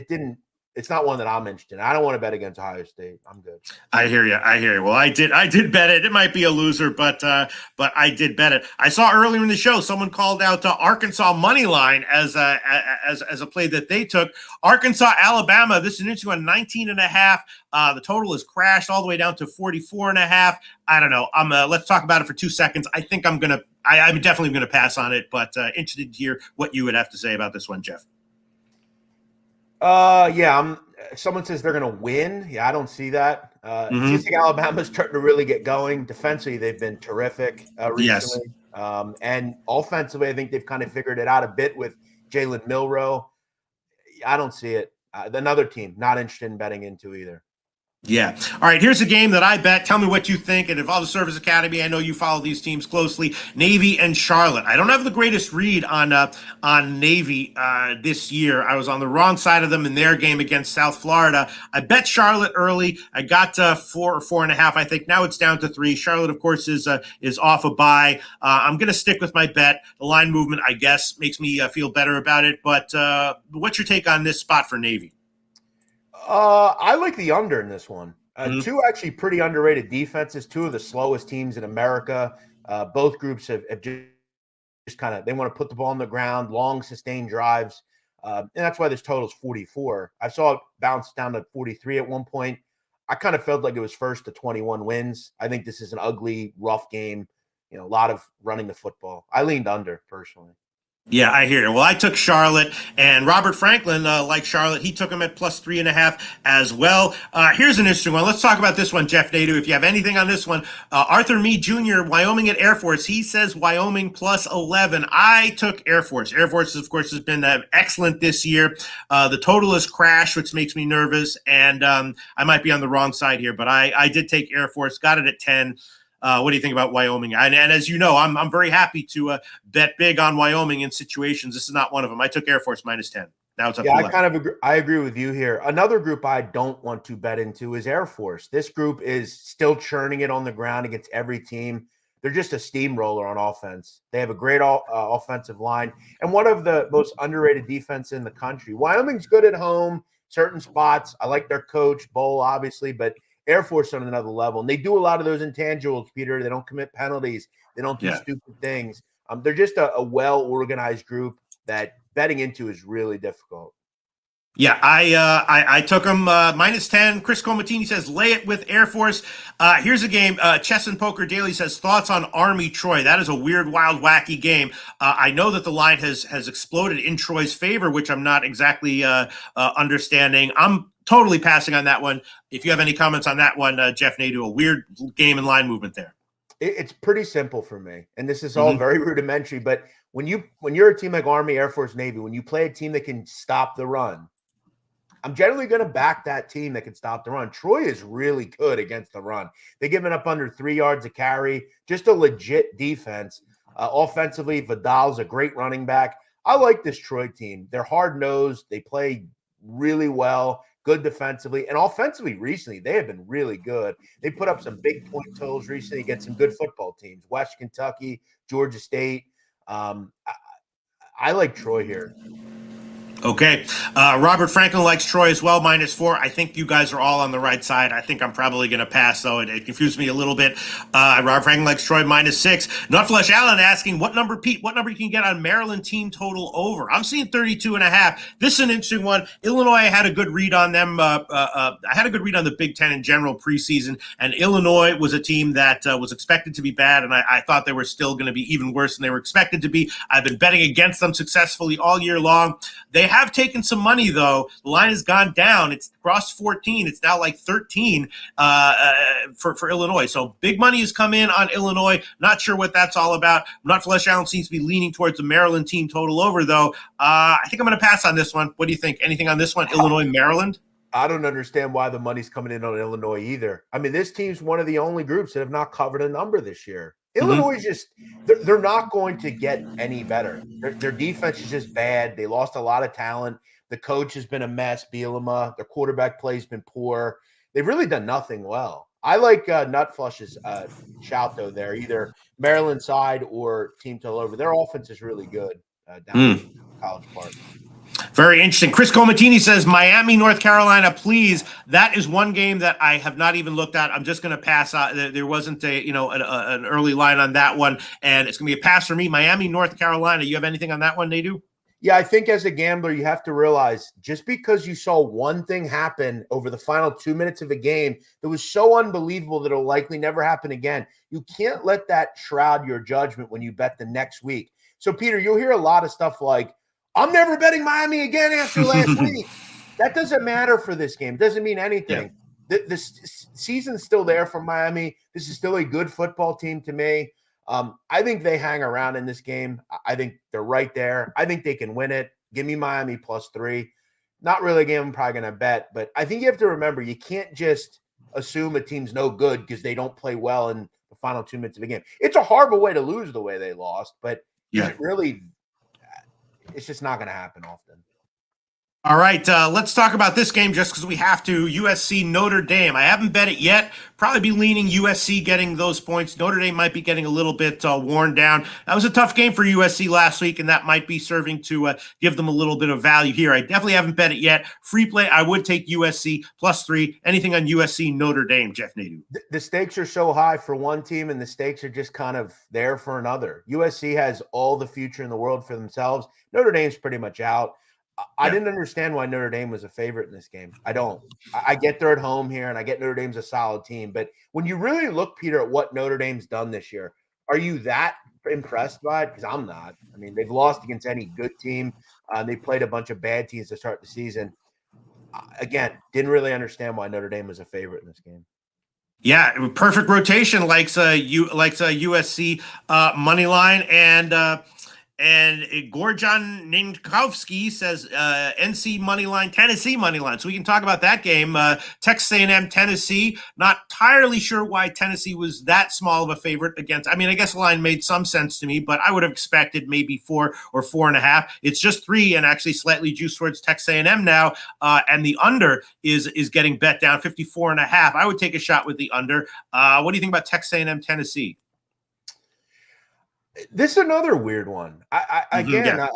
it's not one that I'm interested in. I don't want to bet against Ohio State. I'm good. I hear you. Well, I did bet it. It might be a loser, but I did bet it. I saw earlier in the show someone called out Arkansas money line as a play that they took. Arkansas, Alabama. This is into a 19.5. The total has crashed all the way down to 44.5. I don't know. Let's talk about it for 2 seconds. I think I'm definitely gonna pass on it, but interested to hear what you would have to say about this one, Jeff. Someone says they're going to win. Yeah, I don't see that. I think Alabama's starting to really get going. Defensively, they've been terrific recently. Yes. And offensively, I think they've kind of figured it out a bit with Jalen Milroe. I don't see it. Another team, not interested in betting into either. Yeah. All right. Here's a game that I bet. Tell me what you think. And Involve the Service Academy. I know you follow these teams closely. Navy and Charlotte. I don't have the greatest read on Navy this year. I was on the wrong side of them in their game against South Florida. I bet Charlotte early. I got 4 or 4.5. I think now it's down to 3. Charlotte, of course, is off a bye. I'm going to stick with my bet. The line movement, I guess, makes me feel better about it. But what's your take on this spot for Navy? I like the under in this one. Two actually pretty underrated defenses, two of the slowest teams in America. Both groups have just kind of, they want to put the ball on the ground, long sustained drives. And that's why this total is 44. I saw it bounce down to 43 at one point. I kind of felt like it was first to 21 wins. I think this is an ugly, rough game. A lot of running the football. I leaned under personally. Yeah, I hear you. Well, I took Charlotte, and Robert Franklin, like Charlotte, he took him at plus 3.5 as well. Here's an interesting one. Let's talk about this one, Jeff Nadeau. If you have anything on this one, Arthur Meade Jr., Wyoming at Air Force. He says Wyoming plus 11. I took Air Force. Air Force, of course, has been excellent this year. The total has crashed, which makes me nervous, and I might be on the wrong side here, but I did take Air Force, got it at 10. What do you think about Wyoming? And as you know, I'm very happy to bet big on Wyoming in situations. This is not one of them. I took Air Force minus 10. Now it's up to 11. I kind of agree. I agree with you here. Another group I don't want to bet into is Air Force. This group is still churning it on the ground against every team. They're just a steamroller on offense. They have a great offensive line and one of the most underrated defense in the country. Wyoming's good at home, certain spots. I like their coach, Bowl, obviously, but Air Force on another level. And they do a lot of those intangibles, Peter. They don't commit penalties. They don't do stupid things. They're just a well-organized group that betting into is really difficult. Yeah, I took them minus 10. Chris Comatini says lay it with Air Force. Here's a game. Chess and Poker Daily says thoughts on Army Troy. That is a weird, wild, wacky game. I know that the line has exploded in Troy's favor, which I'm not exactly understanding. I'm totally passing on that one. If you have any comments on that one, Jeff Nadeau, a weird game and line movement there. It's pretty simple for me, and this is all very rudimentary. But when you're a team like Army, Air Force, Navy, when you play a team that can stop the run, I'm generally going to back that team that can stop the run. Troy is really good against the run. They're giving up under 3 yards a carry, just a legit defense. Offensively, Vidal's a great running back. I like this Troy team. They're hard-nosed. They play really well, good defensively. And offensively recently, they have been really good. They put up some big point totals recently against some good football teams, West Kentucky, Georgia State. I like Troy here. Okay. Robert Franklin likes Troy as well, minus 4. I think you guys are all on the right side. I think I'm probably going to pass, though. It confused me a little bit. Robert Franklin likes Troy minus 6. Nutflesh Allen asking, what number, Pete? What number you can get on Maryland team total over? I'm seeing 32.5. This is an interesting one. Illinois, I had a good read on them. I had a good read on the Big Ten in general preseason, and Illinois was a team that was expected to be bad, and I thought they were still going to be even worse than they were expected to be. I've been betting against them successfully all year long. They have taken some money, though. The line has gone down. It's crossed 14. It's now like 13 for Illinois. So big money has come in on Illinois. Not sure what that's all about. Nutflesh Allen seems to be leaning towards the Maryland team total over, though. I think I'm going to pass on this one. What do you think? Anything on this one? Illinois, Maryland? I don't understand why the money's coming in on Illinois either. I mean, this team's one of the only groups that have not covered a number this year. Illinois they're not going to get any better. Their defense is just bad. They lost a lot of talent. The coach has been a mess, Bielema. Their quarterback play has been poor. They've really done nothing well. I like Nutflush's shout, though, there, either Maryland side or team total over. Their offense is really good down in College Park. Very interesting. Chris Comatini says, Miami, North Carolina, please. That is one game that I have not even looked at. I'm just going to pass. There wasn't an early line on that one, and it's going to be a pass for me. Miami, North Carolina. You have anything on that one, Nadeau? Yeah, I think as a gambler, you have to realize just because you saw one thing happen over the final 2 minutes of a game that was so unbelievable that it'll likely never happen again, you can't let that shroud your judgment when you bet the next week. So, Peter, you'll hear a lot of stuff like, I'm never betting Miami again after last week. That doesn't matter for this game. It doesn't mean anything. Yeah. The season's still there for Miami. This is still a good football team to me. I think they hang around in this game. I think they're right there. I think they can win it. Give me Miami +3. Not really a game I'm probably going to bet, but I think you have to remember you can't just assume a team's no good because they don't play well in the final 2 minutes of the game. It's a horrible way to lose the way they lost, but is it really? It's just not going to happen often. All right, let's talk about this game just because we have to. USC Notre Dame. I haven't bet it yet. Probably be leaning USC getting those points. Notre Dame might be getting a little bit worn down. That was a tough game for USC last week, and that might be serving to give them a little bit of value here. I definitely haven't bet it yet. Free play, I would take USC +3. Anything on USC Notre Dame, Jeff Nadeau? The stakes are so high for one team, and the stakes are just kind of there for another. USC has all the future in the world for themselves. Notre Dame's pretty much out. I didn't understand why Notre Dame was a favorite in this game. I don't. I get they're at home here, and I get Notre Dame's a solid team. But when you really look, Peter, at what Notre Dame's done this year, are you that impressed by it? Because I'm not. I mean, they've lost against any good team. They played a bunch of bad teams to start the season. Again, didn't really understand why Notre Dame was a favorite in this game. Yeah, perfect rotation likes USC money line, and Gorjan Ninkovsky says NC money line, Tennessee money line. So we can talk about that game. Texas A&M, Tennessee. Not entirely sure why Tennessee was that small of a favorite against. I mean, I guess the line made some sense to me, but I would have expected maybe 4 or 4.5. It's just 3, and actually slightly juiced towards Texas A&M now. And the under is getting bet down 54.5. I would take a shot with the under. What do you think about Texas A&M, Tennessee? This is another weird one. I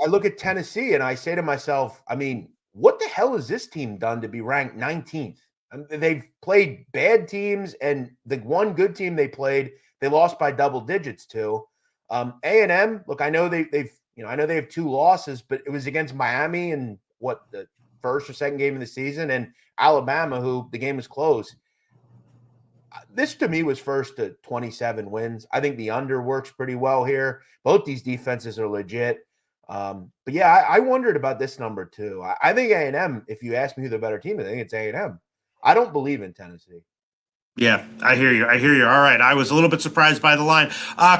look at Tennessee and I say to myself, I mean, what the hell has this team done to be ranked 19th? They've played bad teams, and the one good team they played, they lost by double digits to. A&M, look, I know they've have 2 losses, but it was against Miami in the first or second game of the season, and Alabama, who the game was close. This to me was first to 27 wins. I think the under works pretty well here. Both these defenses are legit. But yeah, I wondered about this number too. I think A&M, if you ask me who the better team is, I think it's A&M. I don't believe in Tennessee. Yeah, I hear you. All right. I was a little bit surprised by the line.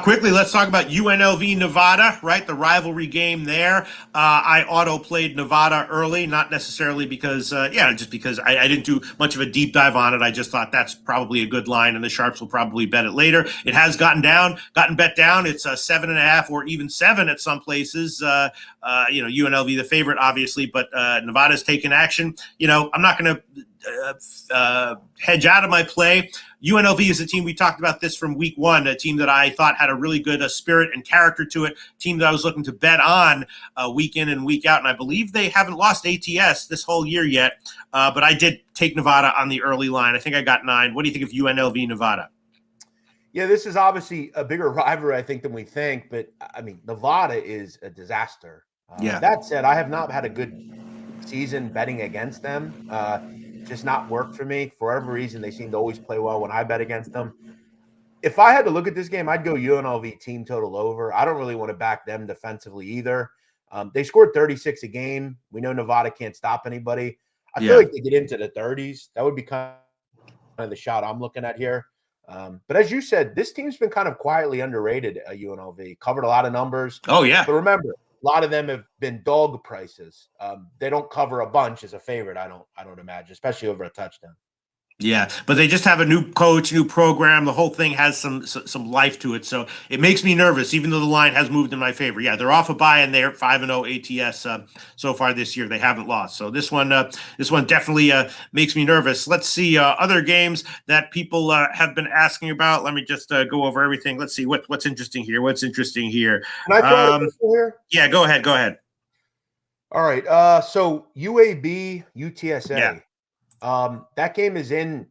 Quickly, let's talk about UNLV Nevada, right? The rivalry game there. I auto-played Nevada early, not necessarily because, just because I didn't do much of a deep dive on it. I just thought that's probably a good line, and the Sharps will probably bet it later. It has gotten bet down. It's 7.5 or even 7 at some places. UNLV the favorite, obviously, but Nevada's taken action. I'm not going to hedge out of my play. UNLV is a team, we talked about this from week 1, a team that I thought had a really good spirit and character to it, team that I was looking to bet on week in and week out, and I believe they haven't lost ATS this whole year yet, but I did take Nevada on the early line. I think I got 9. What do you think of UNLV Nevada? Yeah, this is obviously a bigger rivalry, I think, than we think, but I mean, Nevada is a disaster. That said, I have not had a good season betting against them. Just not worked for me. For whatever reason, they seem to always play well when I bet against them. If I had to look at this game, I'd go UNLV team total over. I don't really want to back them defensively either. They scored 36 a game. We know Nevada can't stop anybody. I feel like they get into the 30s. That would be kind of the shot I'm looking at here. But as you said, this team's been kind of quietly underrated at UNLV. Covered a lot of numbers. Oh, yeah. But remember, a lot of them have been dog prices. They don't cover a bunch as a favorite, I don't imagine, especially over a touchdown. Yeah, but they just have a new coach, new program. The whole thing has some life to it, so it makes me nervous. Even though the line has moved in my favor, yeah, they're off a bye and they're 5-0 ATS so far this year. They haven't lost, so this one definitely makes me nervous. Let's see other games that people have been asking about. Let me just go over everything. Let's see what's interesting here. Can I throw it here? Yeah, go ahead. All right. So UAB UTSA. Yeah. That game is in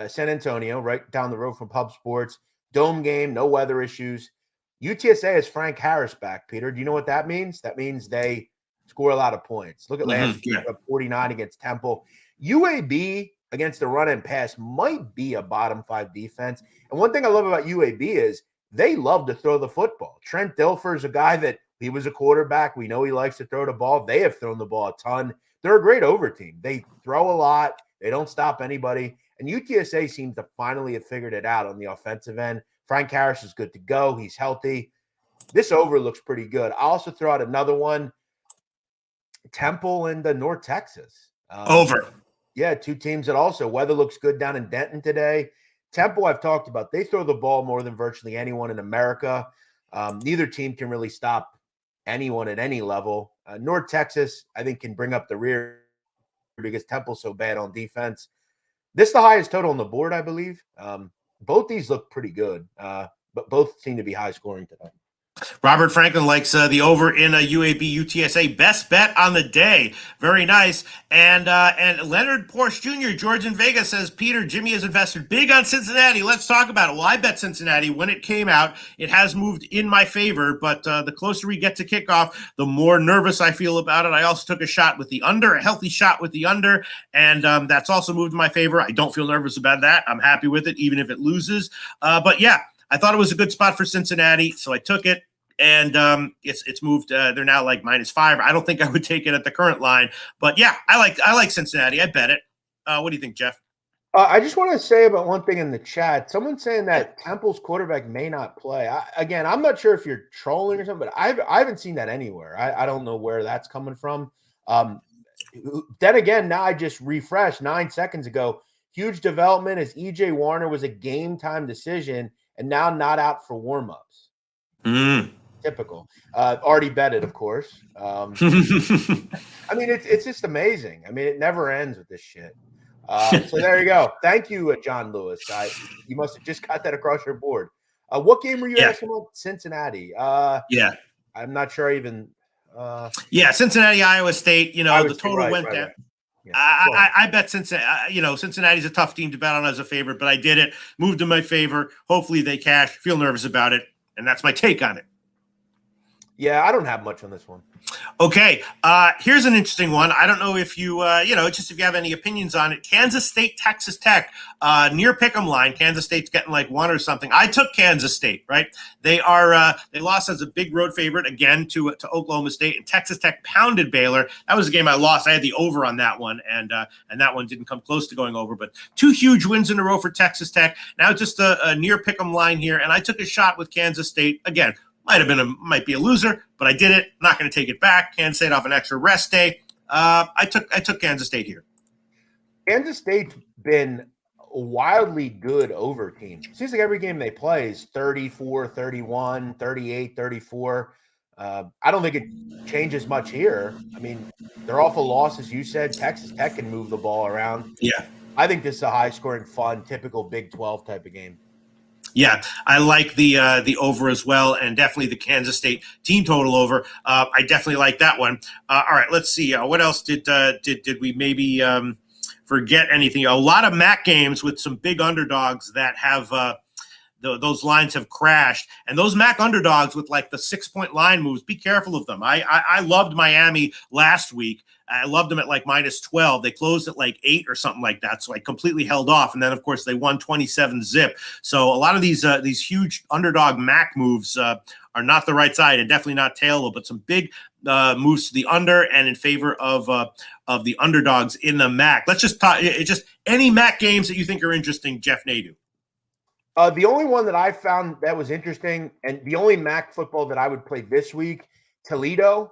San Antonio, right down the road from Pub Sports. Dome game, no weather issues. UTSA has Frank Harris back, Peter. Do you know what that means? That means they score a lot of points. Look at last year, 49 against Temple. UAB against the run and pass might be a bottom 5 defense. And one thing I love about UAB is they love to throw the football. Trent Dilfer is a guy that he was a quarterback. We know he likes to throw the ball. They have thrown the ball a ton. They're a great over team. They throw a lot. They don't stop anybody. And UTSA seems to finally have figured it out on the offensive end. Frank Harris is good to go. He's healthy. This over looks pretty good. I'll also throw out another one. Temple and North Texas. Over. Yeah, two teams that also weather looks good down in Denton today. Temple, I've talked about. They throw the ball more than virtually anyone in America. Neither team can really stop anyone at any level. North Texas, I think, can bring up the rear because Temple's so bad on defense. This is the highest total on the board, I believe. Both these look pretty good, but both seem to be high scoring today. Robert Franklin likes the over in a UAB UTSA. Best bet on the day. Very nice. And Leonard Porsche Jr., George in Vegas says, Peter, Jimmy has invested big on Cincinnati. Let's talk about it. Well, I bet Cincinnati when it came out. It has moved in my favor, but the closer we get to kickoff, the more nervous I feel about it. I also took a shot with the under, a healthy shot with the under, and that's also moved in my favor. I don't feel nervous about that. I'm happy with it, even if it loses. But yeah, I thought it was a good spot for Cincinnati, so I took it. And it's moved. They're now like -5. I don't think I would take it at the current line, but yeah, I like Cincinnati. I bet it. What do you think, Jeff? I just want to say about one thing in the chat. Someone's saying that Temple's quarterback may not play. I'm not sure if you're trolling or something, but I haven't seen that anywhere. I don't know where that's coming from. Then again, now I just refreshed 9 seconds ago. Huge development as EJ Warner was a game time decision and now not out for warmups. Typical. Already betted, of course. I mean, it's just amazing. I mean, it never ends with this shit. So there you go. Thank you, John Lewis. You must have just got that across your board. What game were you asking about? Cincinnati. Yeah. I'm not sure even. Cincinnati, Iowa State. You know, Iowa the State, total went down. Right. Yeah, I bet Cincinnati. Cincinnati's a tough team to bet on as a favorite, but I did it. Moved in my favor. Hopefully they cash. Feel nervous about it, and that's my take on it. Yeah, I don't have much on this one. Okay, here's an interesting one. I don't know if you, just if you have any opinions on it. Kansas State, Texas Tech, near pick'em line. Kansas State's getting like 1 or something. I took Kansas State, right? They lost as a big road favorite again to Oklahoma State, and Texas Tech pounded Baylor. That was a game I lost. I had the over on that one, and that one didn't come close to going over. But 2 huge wins in a row for Texas Tech. Now just a near pick'em line here, and I took a shot with Kansas State again. Might be a loser, but I did it. I'm not going to take it back. Kansas State off an extra rest day. I took Kansas State here. Kansas State's been a wildly good over team. Seems like every game they play is 34, 31, 38, 34. I don't think it changes much here. I mean, they're awful losses. You said Texas Tech can move the ball around. Yeah. I think this is a high-scoring, fun, typical Big 12 type of game. Yeah, I like the over as well, and definitely the Kansas State team total over. I definitely like that one. All right, let's see. What else did we maybe forget anything? A lot of MAC games with some big underdogs that have those lines have crashed, and those MAC underdogs with like the 6-point line moves. Be careful of them. I loved Miami last week. I loved them at like -12. They closed at like 8 or something like that. So I completely held off. And then, of course, they won 27-zip. So a lot of these huge underdog MAC moves are not the right side and definitely not tailable, but some big moves to the under and in favor of the underdogs in the MAC. Let's just talk just any MAC games that you think are interesting, Jeff Nadu. The only one that I found that was interesting, and the only MAC football that I would play this week, Toledo.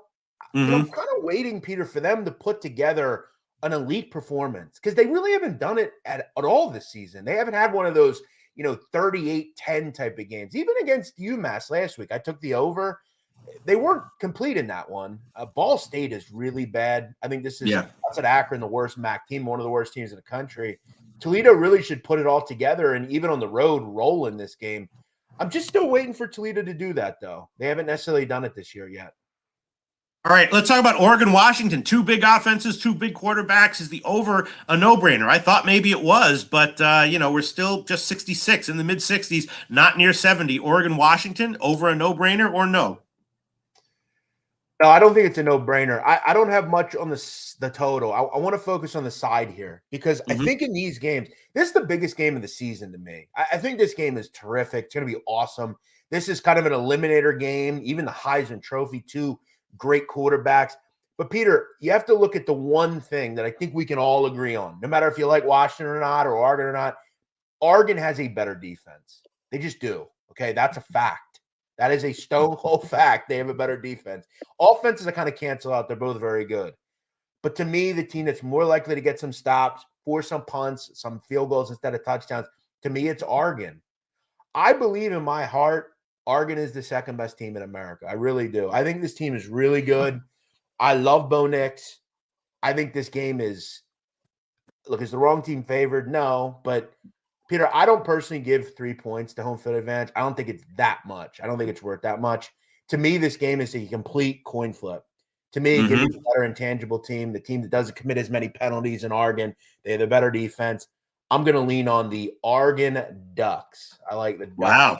Mm-hmm. I'm kind of waiting, Peter, for them to put together an elite performance because they really haven't done it at all this season. They haven't had one of those, 38-10 type of games. Even against UMass last week, I took the over. They weren't complete in that one. Ball State is really bad. I think this is outside Akron, the worst MAC team, one of the worst teams in the country. Toledo really should put it all together and even on the road roll in this game. I'm just still waiting for Toledo to do that, though. They haven't necessarily done it this year yet. All right, let's talk about Oregon, Washington. 2 big offenses, 2 big quarterbacks. Is the over a no-brainer? I thought maybe it was, but, we're still just 66 in the mid-60s, not near 70. Oregon, Washington, over a no-brainer or no? No, I don't think it's a no-brainer. I don't have much on the total. I want to focus on the side here because I think in these games, this is the biggest game of the season to me. I think this game is terrific. It's going to be awesome. This is kind of an eliminator game, even the Heisman Trophy, too. Great quarterbacks. But, Peter, you have to look at the one thing that I think we can all agree on, no matter if you like Washington or not or Oregon or not. Oregon has a better defense. They just do. Okay, that's a fact. That is a stone cold fact. They have a better defense. Offenses I kind of cancel out. They're both very good. But to me, the team that's more likely to get some stops, force some punts, some field goals instead of touchdowns, to me, it's Oregon. I believe in my heart, Oregon is the second best team in America. I really do. I think this team is really good. I love Bo Nix. I think this game is, look, is the wrong team favored? No, but Peter, I don't personally give 3 points to home field advantage. I don't think it's that much. I don't think it's worth that much. To me, this game is a complete coin flip. To me, it gives you a better intangible team, the team that doesn't commit as many penalties in Oregon. They have the better defense. I'm going to lean on the Oregon Ducks. I like the Ducks. Wow.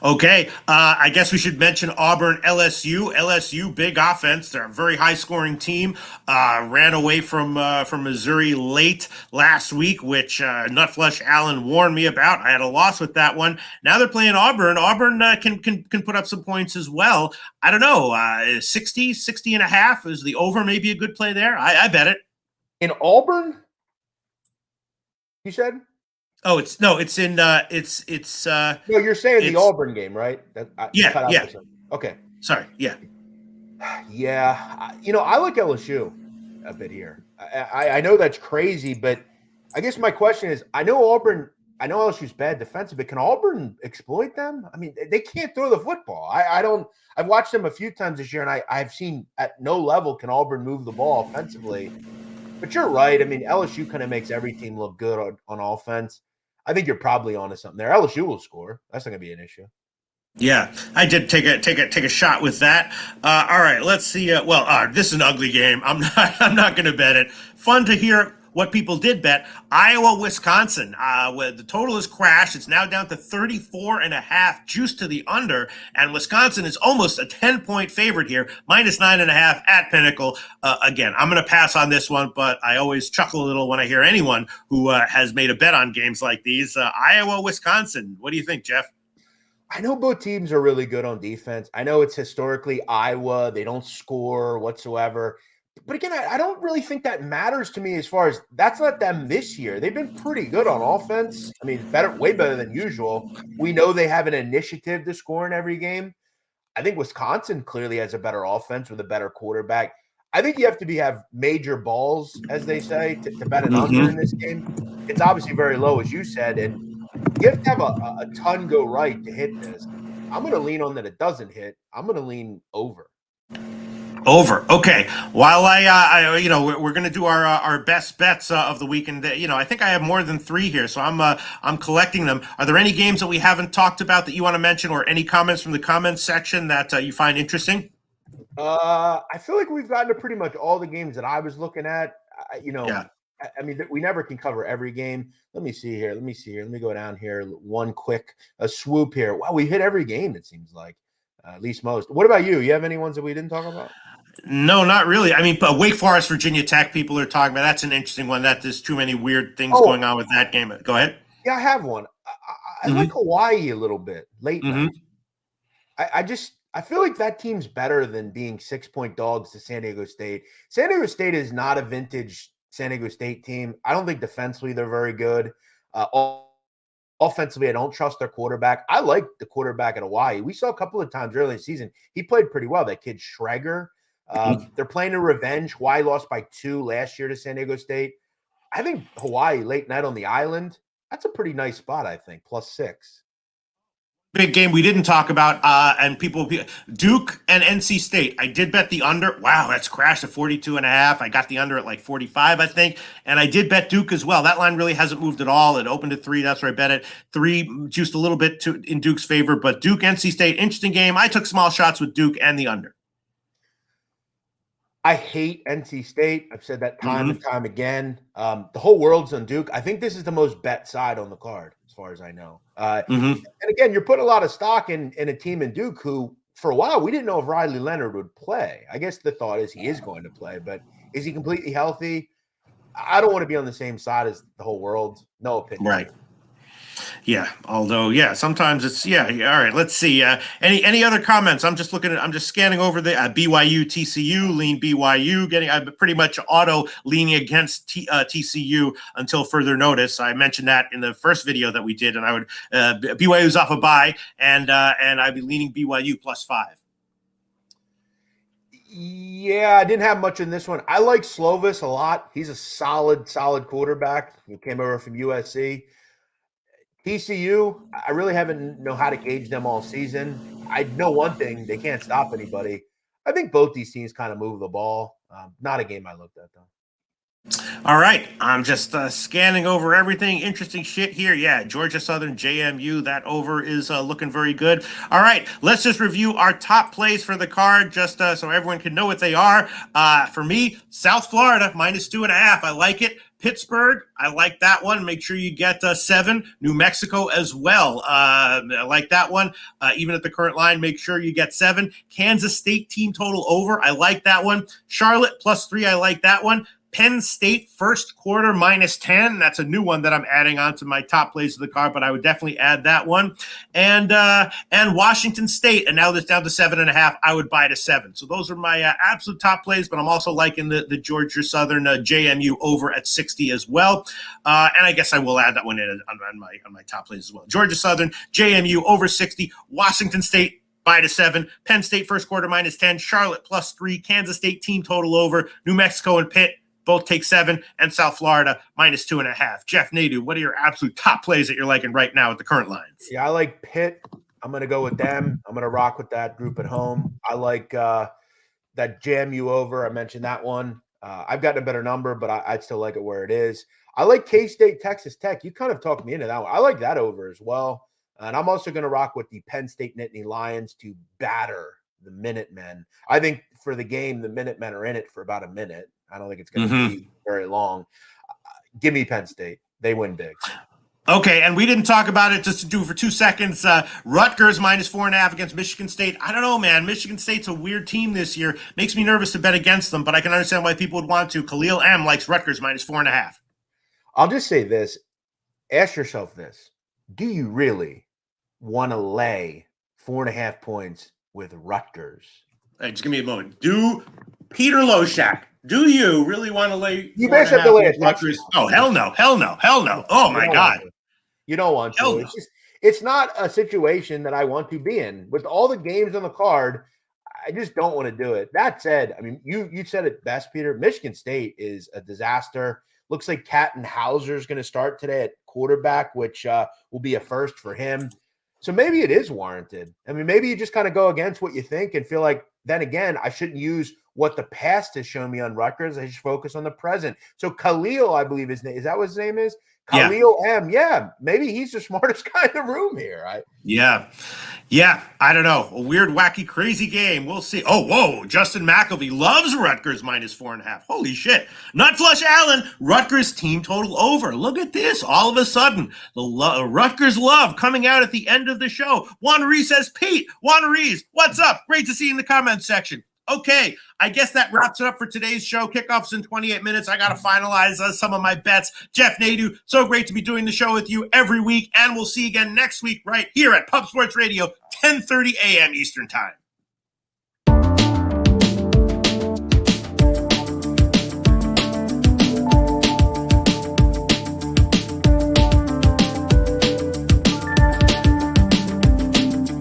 Okay, I guess we should mention Auburn LSU. LSU, big offense. They're a very high-scoring team. Ran away from Missouri late last week, which Nutflush Allen warned me about. I had a loss with that one. Now they're playing Auburn. Auburn can put up some points as well. I don't know, 60 and a half. Is the over maybe a good play there? I bet it. In Auburn, you said? Oh, it's in no, you're saying the Auburn game, right? Yeah. Okay. Sorry. Yeah. Yeah. I like LSU a bit here. I know that's crazy, but I guess my question is, I know LSU's bad defensive, but can Auburn exploit them? I mean, they can't throw the football. I've watched them a few times this year, and I've seen at no level can Auburn move the ball offensively. But you're right. I mean, LSU kind of makes every team look good on offense. I think you're probably onto something there. LSU will score. That's not going to be an issue. Yeah, I did take a shot with that. All right, let's see. This is an ugly game. I'm not going to bet it. Fun to hear what people did bet. Iowa, Wisconsin. Where the total has crashed. It's now down to 34.5, juice to the under, and Wisconsin is almost a 10-point favorite here, -9.5 at Pinnacle. Again, I'm going to pass on this one, but I always chuckle a little when I hear anyone who has made a bet on games like these. Iowa, Wisconsin. What do you think, Jeff? I know both teams are really good on defense. I know it's historically Iowa. They don't score whatsoever. But again, I don't really think that matters to me as far as that's not them this year. They've been pretty good on offense. I mean, way better than usual. We know they have an initiative to score in every game. I think Wisconsin clearly has a better offense with a better quarterback. I think you have to have major balls, as they say, to bet an under in this game. It's obviously very low, as you said, and you have to have a ton go right to hit this. I'm going to lean on that it doesn't hit. I'm going to lean over. Over. Okay. While we're going to do our best bets of the weekend. I think I have more than 3 here, so I'm collecting them. Are there any games that we haven't talked about that you want to mention, or any comments from the comments section that you find interesting? I feel like we've gotten to pretty much all the games that I was looking at. Yeah. I mean, we never can cover every game. Let me see here. Let me go down here. One quick swoop here. Wow, we hit every game, it seems like, at least most. What about you? You have any ones that we didn't talk about? No, not really. I mean, Wake Forest, Virginia Tech, people are talking about. That's an interesting one. There's too many weird things going on with that game. Go ahead. Yeah, I have one. I like Hawaii a little bit late night. I feel like that team's better than being 6-point dogs to San Diego State. San Diego State is not a vintage San Diego State team. I don't think defensively they're very good. Offensively, I don't trust their quarterback. I like the quarterback at Hawaii. We saw a couple of times early in the season. He played pretty well, that kid Schrager. They're playing a revenge. Hawaii lost by 2 last year to San Diego State. I think Hawaii late night on the island, that's a pretty nice spot, I think, +6. Big game we didn't talk about, and Duke and NC State. I did bet the under. Wow, that's crashed to 42.5. I got the under at like 45, I think, and I did bet Duke as well. That line really hasn't moved at all. It opened at 3. That's where I bet it. 3, juiced a little bit in Duke's favor, but Duke, NC State, interesting game. I took small shots with Duke and the under. I hate NC State. I've said that time and time again. The whole world's on Duke. I think this is the most bet side on the card, as far as I know. And again, you're putting a lot of stock in a team in Duke who, for a while, we didn't know if Riley Leonard would play. I guess the thought is he is going to play, but is he completely healthy? I don't want to be on the same side as the whole world. No opinion. Right. Yeah. Although, sometimes it's All right. Let's see. Any other comments? I'm just scanning over the BYU TCU, lean BYU. I'm pretty much auto leaning against TCU until further notice. I mentioned that in the first video that we did, and I would BYU's off a bye, and I'd be leaning BYU +5. Yeah, I didn't have much in this one. I like Slovis a lot. He's a solid quarterback. He came over from USC. TCU, I really haven't know how to gauge them all season. I know one thing, they can't stop anybody. I think both these teams kind of move the ball. Not a game I looked at, though. All right, I'm just scanning over everything. Interesting shit here. Yeah, Georgia Southern, JMU, that over is looking very good. All right, let's just review our top plays for the card, just so everyone can know what they are. For me, South Florida, -2.5. I like it. Pittsburgh, I like that one. Make sure you get 7. New Mexico as well. I like that one. Even at the current line, make sure you get 7. Kansas State team total over. I like that one. Charlotte +3. I like that one. Penn State first quarter -10. That's a new one that I'm adding on to my top plays of the card, but I would definitely add that one. And Washington State, and now that's down to 7.5. I would buy to 7. So those are my absolute top plays, but I'm also liking the Georgia Southern JMU over at 60 as well. And I guess I will add that one in on my top plays as well. Georgia Southern, JMU over 60, Washington State buy to 7, Penn State first quarter -10, Charlotte +3, Kansas State team total over, New Mexico and Pitt both take 7, and South Florida -2.5. Jeff Nadu, what are your absolute top plays that you're liking right now at the current lines? Yeah, I like Pitt. I'm going to go with them. I'm going to rock with that group at home. I like that JMU over. I mentioned that one. I've gotten a better number, but I'd still like it where it is. I like K-State, Texas Tech. You kind of talked me into that one. I like that over as well. And I'm also going to rock with the Penn State Nittany Lions to batter the Minutemen. I think for the game, the Minutemen are in it for about a minute. I don't think it's going to be very long. Give me Penn State. They win big. Okay, and we didn't talk about it, just to do for 2 seconds. Rutgers -4.5 against Michigan State. I don't know, man. Michigan State's a weird team this year. Makes me nervous to bet against them, but I can understand why people would want to. Khalil M likes Rutgers -4.5. I'll just say this. Ask yourself this. Do you really want to lay 4.5 points with Rutgers? Hey, just give me a moment. Peter Loshak, do you really want to lay? You best have to lay Rutgers. Oh, hell no. Oh, my God. You don't want to. No. It's not a situation that I want to be in. With all the games on the card, I just don't want to do it. That said, I mean, you said it best, Peter. Michigan State is a disaster. Looks like Catton Hauser is going to start today at quarterback, which will be a first for him. So maybe it is warranted. I mean, maybe you just kind of go against what you think and feel like, then again, I shouldn't use what the past has shown me on Rutgers. I should focus on the present. So Khalil, I believe his name is that what his name is? Khalil M. Yeah, maybe he's the smartest guy in the room here. Yeah. I don't know. A weird, wacky, crazy game. We'll see. Oh, whoa. Justin McElvey loves Rutgers -4.5. Holy shit. Nutflush Allen, Rutgers team total over. Look at this. All of a sudden, the Rutgers love coming out at the end of the show. Juan Reese says, Pete, Juan Reese, what's up? Great to see you in the comments section. Okay, I guess that wraps it up for today's show. Kickoff's in 28 minutes. I got to finalize some of my bets. Jeff Nadu, so great to be doing the show with you every week, and we'll see you again next week right here at Pub Sports Radio, 10:30 a.m. Eastern Time.